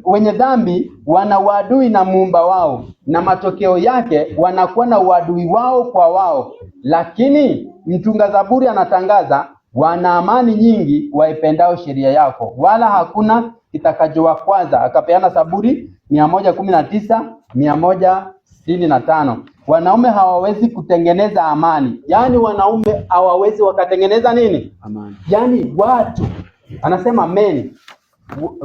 B: Wenye dhambi wana uadui na muumba wao, na matokeo yake wanakuwa na uadui wao kwa wao. Lakini mtunga Zaburi anatangaza, wana amani nyingi waipendao sheria yako, wala hakuna kitakachowakwaza. Akapeana Zaburi 119:165. Wanaume hawawezi kutengeneza amani. Yaani wanaume hawawezi wakatengeneza nini?
E: Amani.
B: Yaani watu, anasema men,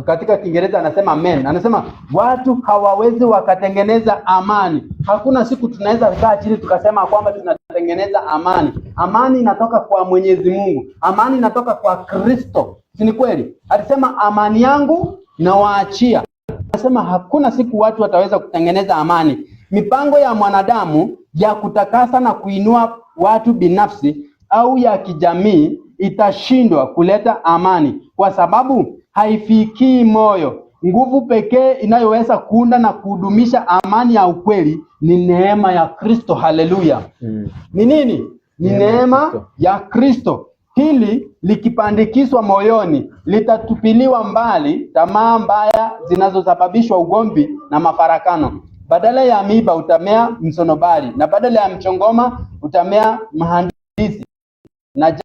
B: katika Kiingereza anasema men, anasema watu hawawezi wakatengeneza amani. Hakuna siku tunaweza kukaa chini tukasema kwamba tunatengeneza amani. Amani inatoka kwa Mwenyezi Mungu. Amani inatoka kwa Kristo. Si ni kweli? Alisema amani yangu na waachia. Anasema hakuna siku watu wataweza kutengeneza amani. Mipango ya mwanadamu ya kutakasa na kuinua watu binafsi au ya kijamii itashindwa kuleta amani, kwa sababu haifikii moyo. Nguvu pekee inayoweza kuunda na kudumisha amani ya ukweli ni neema ya Kristo. Haleluya. Ni nini? Ni neema ya Kristo. Hili likipandikizwa moyoni, litatupiliwa mbali tamaa mbaya zinazosababishwa ugomvi na mafarakano. Badala ya miiba utamea msonobari, na badala ya mchongoma utamea mahandisi na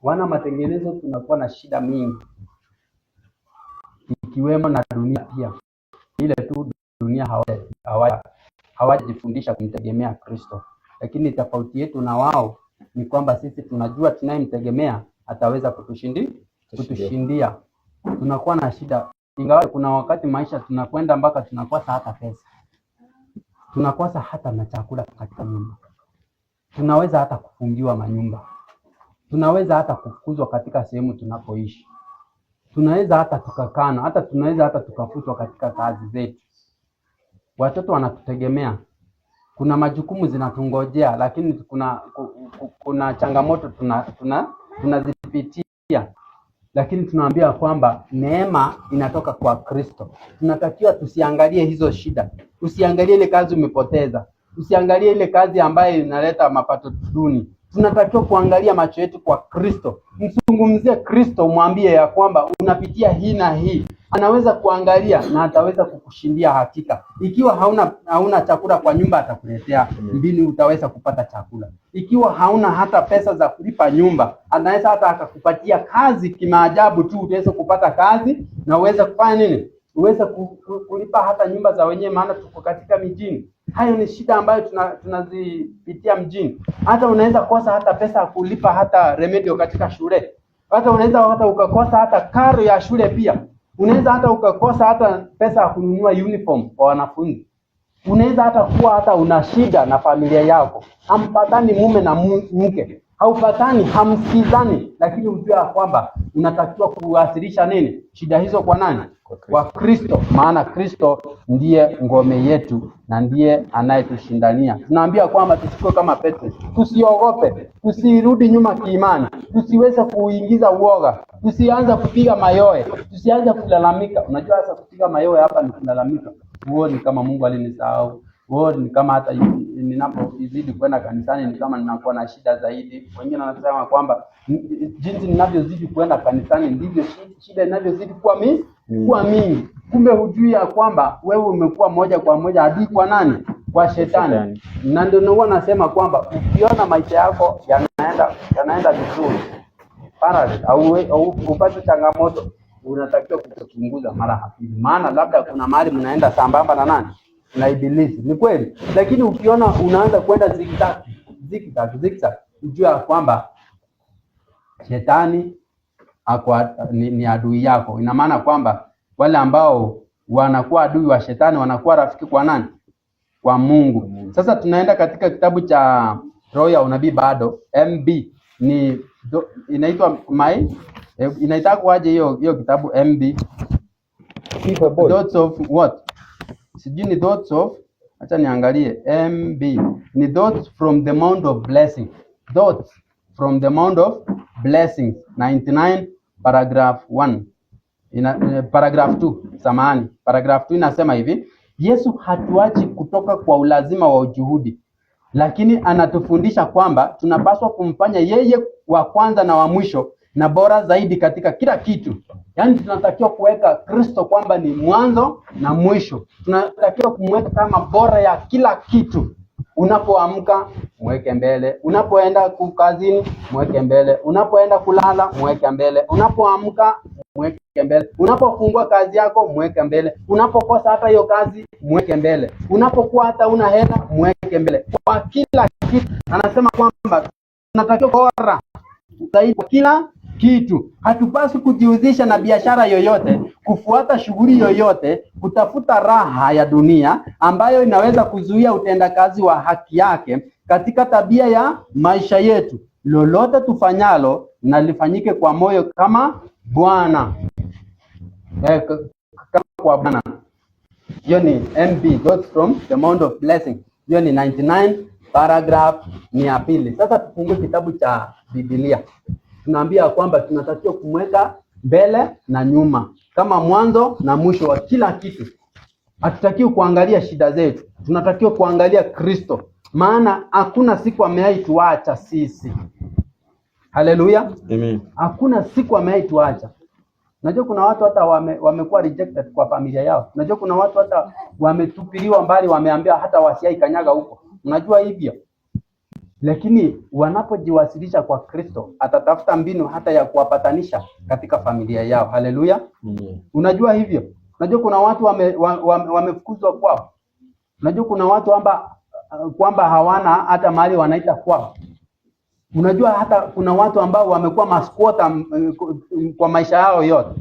B: wana matengenezo tunakuwa na shida mingi, ikiwemo na dunia pia. Ile tu dunia hawajifundisha kumtegemea Kristo, lakini tofauti yetu na wao ni kwamba sisi tunajua tunayemtegemea ataweza kutushindia. Tunakuwa na shida, ingawa kuna wakati maisha tunakwenda mpaka tunakosa hata pesa, tunakosa hata na chakula katika nyumba, tunaweza hata kufungiwa manyumba, tunaweza hata kufukuzwa katika sehemu tunapoishi, tunaweza hata tukakana, tunaweza hata tukafutwa katika kazi zetu. Watoto wanatutegemea, kuna majukumu zinatungojea, lakini kuna changamoto tunazipitia, lakini tunaambia kwamba neema inatoka kwa Kristo. Tunatakiwa tusiangalie hizo shida, usiangalie ile kazi umepoteza, usiangalie ile kazi ambayo inaleta mapato duni. Tunatakiwa kuangalia macho yetu kwa Kristo. Mzungumzie Kristo, umwambie ya kwamba unapitia hii na hii. Anaweza kuangalia na ataweza kukushindia hakika. Ikiwa hauna chakula kwa nyumba, atakuletea mbinu utaweza kupata chakula. Ikiwa hauna hata pesa za kulipa nyumba, anaweza hata akakupatia kazi kimaajabu tu, utaweza kupata kazi na uweze kufanya nini? Uweze kulipa hata nyumba za wenyewe, maana tuko katika mijini. Hayo ni shida ambayo tunazipitia mjini. Hata unaweza kosa hata pesa ya kulipa hata remedio katika shule. Hata unaweza hata ukakosa hata karo ya shule pia. Unaweza hata ukakosa hata pesa ya kununua uniform kwa wanafunzi. Unaweza hata kuwa hata una shida na familia yako. Hampatani mume na mke. Haupatani, hamsikizani, lakini ujue kwamba unatakiwa kuwasilisha nini? Shida hizo kwa nani? Kwa Kristo. Maana Kristo ndiye ngome yetu na ndiye anayetushindania. Tunaambia kwamba tusikuwe kama Petro. Tusiogope, tusirudi nyuma kiimani, tusiweze kuingiza uoga, tusianze kupiga mayowe, tusianze kulalamika. Unajua sasa kupiga mayowe hapa ni kulalamika. Huoni kama Mungu alinisahau. Ni kama hata ninapozidi kwenda kanisani ni kama ninakuwa na shida zaidi. Wengine wanasema kwamba jinsi ninavyozidi kwenda kanisani ndivyo shida inavyozidi kuwa mingi. Kumbe hujui ya kwamba wewe umekuwa moja kwa moja adui kwa nani? Kwa shetani. Na ndio huwa nasema kwamba ukiona maisha yako yanaenda vizuri, parallel au upate changamoto, unatakiwa kuchunguza mara hafifu. Maana labda kuna mahali mnaenda sambamba na nani? Na ibilisi. Ni kweli. Lakini ukiona unaanza kwenda zigzag, ujua kwamba shetani ni adui yako. Ina maana kwamba wale ambao wanakuwa adui wa shetani wanakuwa rafiki kwa nani? Kwa Mungu. Sasa tunaenda katika kitabu cha Roho ya Unabii bado, MB inaitwa inaitwa aje hiyo kitabu MB? Thoughts of what? Sijui ni thoughts of, acha niangalie. MB ni thoughts from the Mount of Blessing. Thoughts from the Mount of Blessings, 99 paragraph 1. Paragraph 2, samahani. Paragraph 2 inasema hivi: Yesu hatuachi kutoka kwa ulazima wa ujuhudi. lakini anatufundisha kwamba tunapaswa kumfanya yeye wa kwanza na wa mwisho na bora zaidi katika kila kitu. Yaani tunatakiwa kuweka Kristo kwamba ni mwanzo na mwisho. Tunatakiwa kumweka kama bora ya kila kitu. Unapoamka mweke mbele, unapoenda kazini mweke mbele, unapoenda kulala mweke mbele, unapoamka mweke mbele, unapofungua kazi yako mweke mbele, unapokosa hata hiyo kazi mweke mbele, unapokuwa hata una hela mweke mbele. Kwa kila kitu anasema kwamba tunatakiwa bora zaidi kwa kila kitu. Hatupaswi kujihusisha na biashara yoyote, kufuata shughuli yoyote, kutafuta raha ya dunia ambayo inaweza kuzuia utendakazi wa haki yake katika tabia ya maisha yetu. Lolote tufanyalo na lifanyike kwa moyo kama Bwana. Kama kwa Bwana. Hiyo ni MB, God's from the Mount of Blessing. Hiyo ni 99 paragraph ni ya pili. Sasa tufungue kitabu cha Biblia. Tunaambia kwamba tunatakiwa kumweka mbele na nyuma kama mwanzo na mwisho wa kila kitu. Hatutakiwi kuangalia shida zetu, tunatakiwa kuangalia Kristo, maana hakuna siku ameaituacha sisi. Haleluya,
E: Amen.
B: Hakuna siku ameaituacha. Unajua kuna watu hata wamekuwa rejected kwa familia yao. Unajua kuna watu hata wametupiliwa mbali, wameambiwa hata wasiai kanyaga huko. Unajua hivyo? Lakini wanapojiwasilisha kwa Kristo, atatafuta mbinu hata ya kuwapatanisha katika familia yao. Haleluya. Unajua hivyo? Unajua kuna watu wamefukuzwa kwao. Unajua kuna watu kwamba hawana hata mahali wanaita kwao. Unajua hata kuna watu ambao wamekuwa masquota kwa maisha yao yote.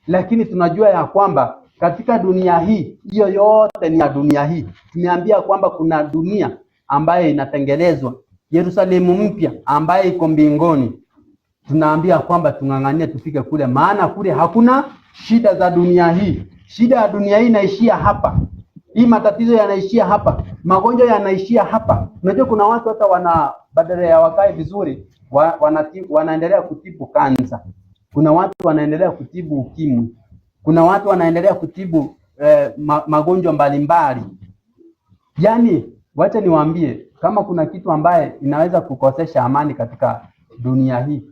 B: Lakini tunajua ya kwamba katika dunia hii, hiyo yote ni ya dunia hii. Tumeambia kwamba kuna dunia ambayo inatengenezwa, Yerusalemu mpya ambaye iko mbinguni. Tunaambia kwamba tung'ang'anie tufike kule, maana kule hakuna shida za dunia hii. Shida ya dunia hii inaishia hapa. Hii matatizo yanaishia hapa. Magonjwa yanaishia hapa. Unajua kuna watu hata badala ya wakae vizuri, wanaendelea kutibu kansa. Kuna watu wanaendelea kutibu ukimwi. Kuna watu wanaendelea kutibu magonjwa mbalimbali. Yaani wacha niwaambie, kama kuna kitu ambaye inaweza kukosesha amani katika dunia hii,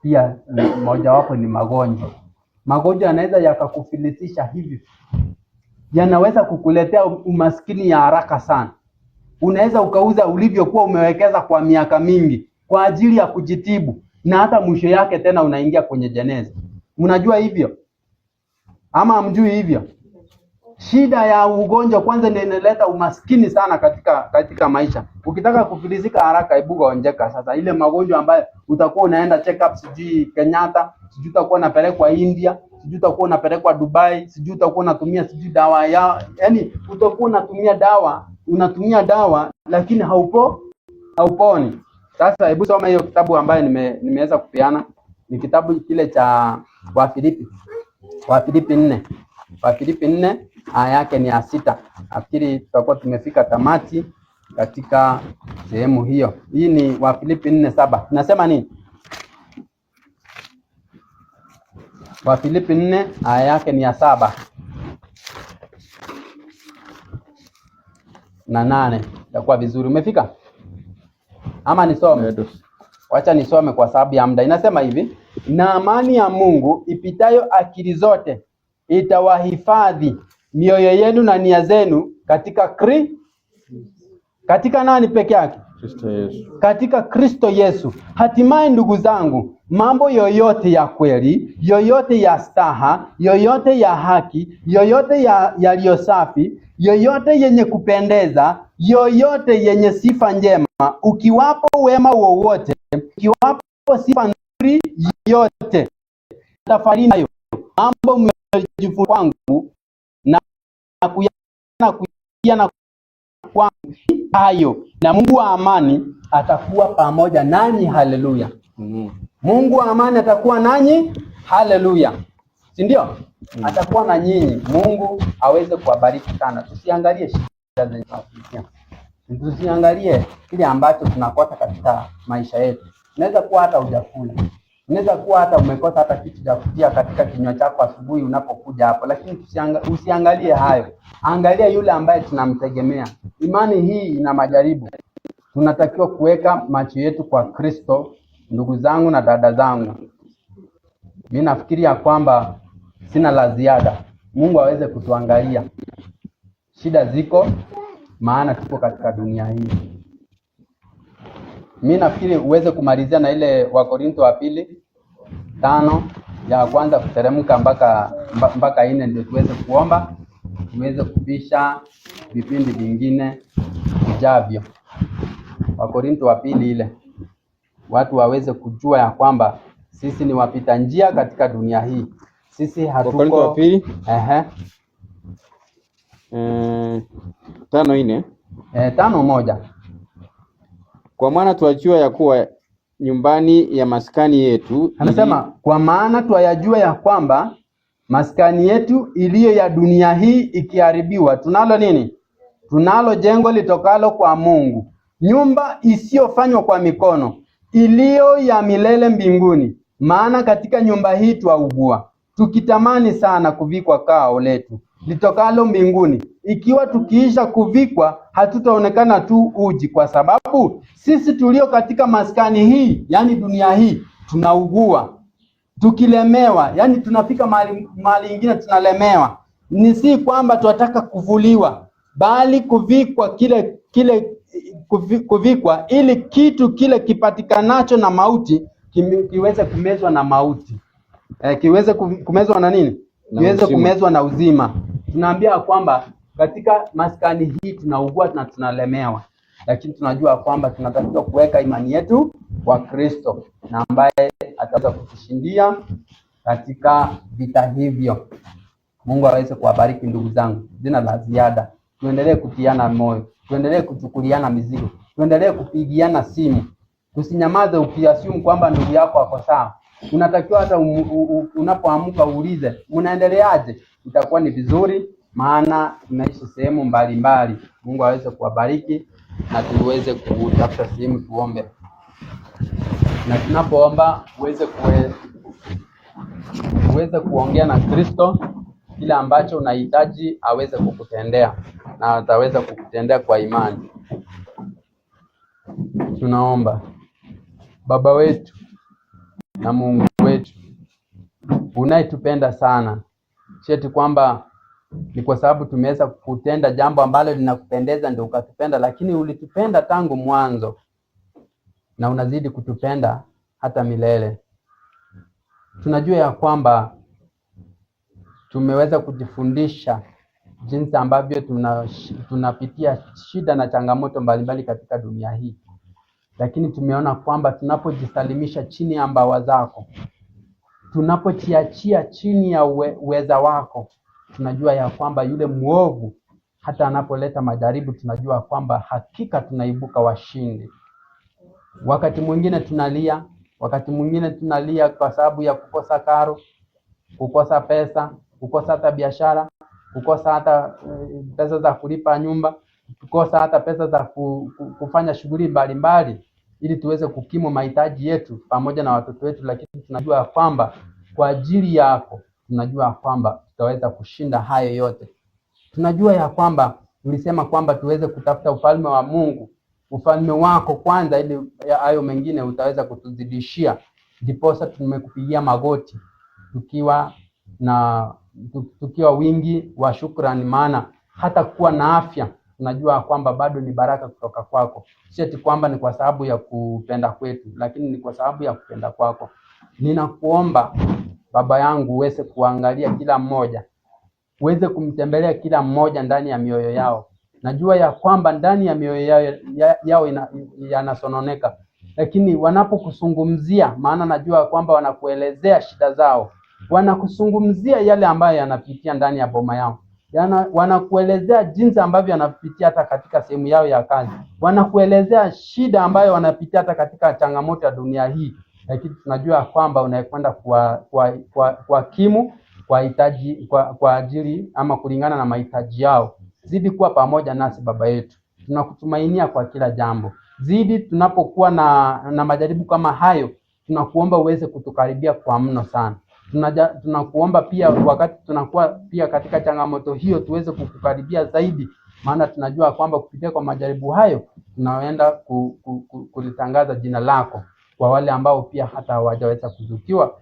B: pia mojawapo ni magonjwa. Magonjwa yanaweza yakakufilisisha hivi. Yanaweza kukuletea umaskini ya haraka sana. Unaweza ukauza ulivyokuwa umewekeza kwa miaka mingi kwa ajili ya kujitibu, na hata mwisho yake tena unaingia kwenye jeneza. Unajua hivyo? Ama hamjui hivyo? Shida ya ugonjwa kwanza ndio inaleta umaskini sana katika maisha. Ukitaka kufilisika haraka, ibuka onjeka sasa. Ile magonjwa ambayo utakuwa unaenda check up, sijui Kenyatta, sijui utakuwa unapelekwa India, sijui utakuwa unapelekwa Dubai, sijui utakuwa unatumia sijui dawa yaani utakuwa unatumia dawa lakini hauponi. Sasa hebu soma hiyo kitabu ambayo nimeweza kupeana. Ni kitabu kile cha Wafilipi 4. Wafilipi 4 aya yake ni ya 6. Nafikiri tutakuwa tumefika tamati katika sehemu hiyo. Hii ni Wafilipi 4:7. Nasema nini? Wafilipi 4 aya yake ni ya 7 na 8. Itakuwa vizuri. Umefika? Ama nisome? Wacha nisome kwa sababu ya muda. Inasema hivi: na amani ya Mungu ipitayo akili zote itawahifadhi mioyo yenu na nia zenu katika nani peke yake?
E: Kristo Yesu.
B: Katika Kristo Yesu. Hatimaye ndugu zangu, mambo yoyote ya kweli, yoyote ya staha, yoyote ya haki, yoyote yaliyo safi, yoyote yenye kupendeza, yoyote yenye sifa njema, ukiwapo wema wowote, ukiwapo sifa nzuri yote, tafadhali nayo mambo mmejifunza kwangu na kuyana kwangu hayo, na Mungu wa amani atakuwa pamoja nanyi. Haleluya. Mungu wa amani atakuwa nanyi. Haleluya. Si ndio? Atakuwa na nyinyi. Mungu aweze kuwabariki sana. Tusiangalie shida zenye tunapitia. Tusiangalie kile ambacho tunakosa katika maisha yetu. Unaweza kuwa hata hujakula. Unaweza kuwa hata umekosa hata kitu cha kutia katika kinywa chako asubuhi unapokuja hapo, lakini usiangalie hayo. Angalia yule ambaye tunamtegemea. Imani hii ina majaribu. tunatakiwa kuweka macho yetu kwa Kristo. Ndugu zangu na dada zangu, mimi nafikiri ya kwamba sina la ziada. Mungu aweze kutuangalia. Shida ziko, maana tuko katika dunia hii. Mimi nafikiri uweze kumalizia na ile Wakorintho wa pili 5 ya kwanza kuteremka mpaka 4, ndio tuweze kuomba, tuweze kupisha vipindi vingine vijavyo. Wakorintho wa pili ile, watu waweze kujua ya kwamba sisi ni wapita njia katika dunia hii. Sisi hatuko.
E: Wakorintho wa pili 5:4.
B: 5:1.
E: Kwa maana twajua ya kuwa nyumbani ya maskani yetu
B: Anasema kwa maana twayajua ya kwamba maskani yetu iliyo ya dunia hii ikiharibiwa, tunalo nini? Tunalo jengo litokalo kwa Mungu, nyumba isiyofanywa kwa mikono, iliyo ya milele mbinguni. Maana katika nyumba hii twaugua, tukitamani sana kuvikwa kao letu litokalo mbinguni, ikiwa tukiisha kuvikwa hatutaonekana tu uji, kwa sababu sisi tulio katika maskani hii, yani dunia hii, tunaugua tukilemewa, yani tunafika mahali ingine tunalemewa. Ni si kwamba tunataka kuvuliwa, bali kuvikwa kuvikwa ili kitu kile kipatikanacho na mauti kiweze kumezwa na mauti. Kiweze kumezwa na nini? Kiweze kumezwa na uzima. Tunaambia kwamba katika maskani hii tunaugua na tunalemewa, lakini tunajua kwamba tunatakiwa kuweka imani yetu kwa Kristo, na ambaye ataweza kutushindia katika vita hivyo. Mungu aweze kuwabariki ndugu zangu. Sina la ziada. Tuendelee kutiana moyo, tuendelee kuchukuliana mizigo, tuendelee kupigiana simu. Tusinyamaze ukiassume kwamba ndugu yako ako sawa. Unatakiwa hata unapoamka uulize, "Mnaendeleaje?" Itakuwa ni vizuri, maana tunaishi sehemu mbalimbali. Mungu aweze kuwabariki na tuweze kutafuta sehemu tuombe. Na tunapoomba uweze kuongea na Kristo kile ambacho unahitaji aweze kukutendea, na ataweza kukutendea kwa imani. Tunaomba. Baba wetu na Mungu wetu unayetupenda sana, cheti kwamba ni kwa sababu tumeweza kutenda jambo ambalo linakupendeza ndio ukatupenda, lakini ulitupenda tangu mwanzo na unazidi kutupenda hata milele. Tunajua ya kwamba tumeweza kujifundisha jinsi ambavyo tunapitia shida na changamoto mbalimbali katika dunia hii, lakini tumeona kwamba tunapojisalimisha chini ya mbawa zako, tunapochiachia chini ya uweza wako, tunajua ya kwamba yule muovu hata anapoleta majaribu, tunajua kwamba hakika tunaibuka washindi. Wakati mwingine tunalia, wakati mwingine tunalia kwa sababu ya kukosa karo, kukosa pesa, kukosa hata biashara, kukosa hata pesa za kulipa nyumba, kukosa hata pesa za kufanya shughuli mbalimbali ili tuweze kukimu mahitaji yetu pamoja na watoto wetu, lakini tunajua kwamba kwa ajili yako, tunajua kwamba tutaweza kushinda hayo yote. Tunajua ya kwamba ulisema kwamba tuweze kutafuta ufalme wa Mungu, ufalme wako kwanza, ili hayo mengine utaweza kutuzidishia. Ndiposa tumekupigia magoti tukiwa wingi wa shukrani, maana hata kuwa na afya tunajua kwamba bado ni baraka kutoka kwako. Si eti kwamba ni kwa sababu ya kupenda kwetu, lakini ni kwa sababu ya kupenda kwako. Ninakuomba Baba yangu uweze kuangalia kila mmoja, uweze kumtembelea kila mmoja ndani ya mioyo yao. Najua ya kwamba ndani ya mioyo yao yanasononeka, lakini wanapokusungumzia, maana najua kwamba wanakuelezea shida zao, wanakusungumzia yale ambayo yanapitia ndani ya boma yao, wanakuelezea jinsi ambavyo wanapitia hata katika sehemu yao ya kazi, wanakuelezea shida ambayo wanapitia hata katika changamoto ya dunia hii, lakini tunajua kwamba unakwenda kwa kimu kwa hitaji kwa ajili ama kulingana na mahitaji yao. Zidi kuwa pamoja nasi Baba yetu, tunakutumainia kwa kila jambo. Zidi tunapokuwa na majaribu kama hayo, tunakuomba uweze kutukaribia kwa mno sana. Tunakuomba pia wakati tunakuwa pia katika changamoto hiyo, tuweze kukukaribia zaidi, maana tunajua kwamba kupitia kwa majaribu hayo
C: tunaenda kulitangaza jina lako kwa wale ambao pia hata hawajaweza kuzukiwa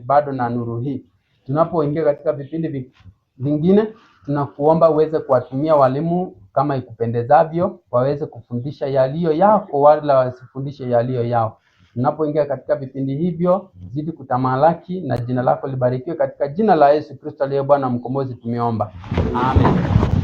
C: bado na nuru hii. Tunapoingia katika vipindi vingine, tunakuomba uweze kuwatumia walimu kama ikupendezavyo, waweze kufundisha yaliyo yako wala wasifundishe yaliyo yao. Tunapoingia katika vipindi hivyo, zidi kutamalaki na jina lako libarikiwe, katika jina la Yesu Kristo aliye Bwana mkombozi tumeomba. Amen.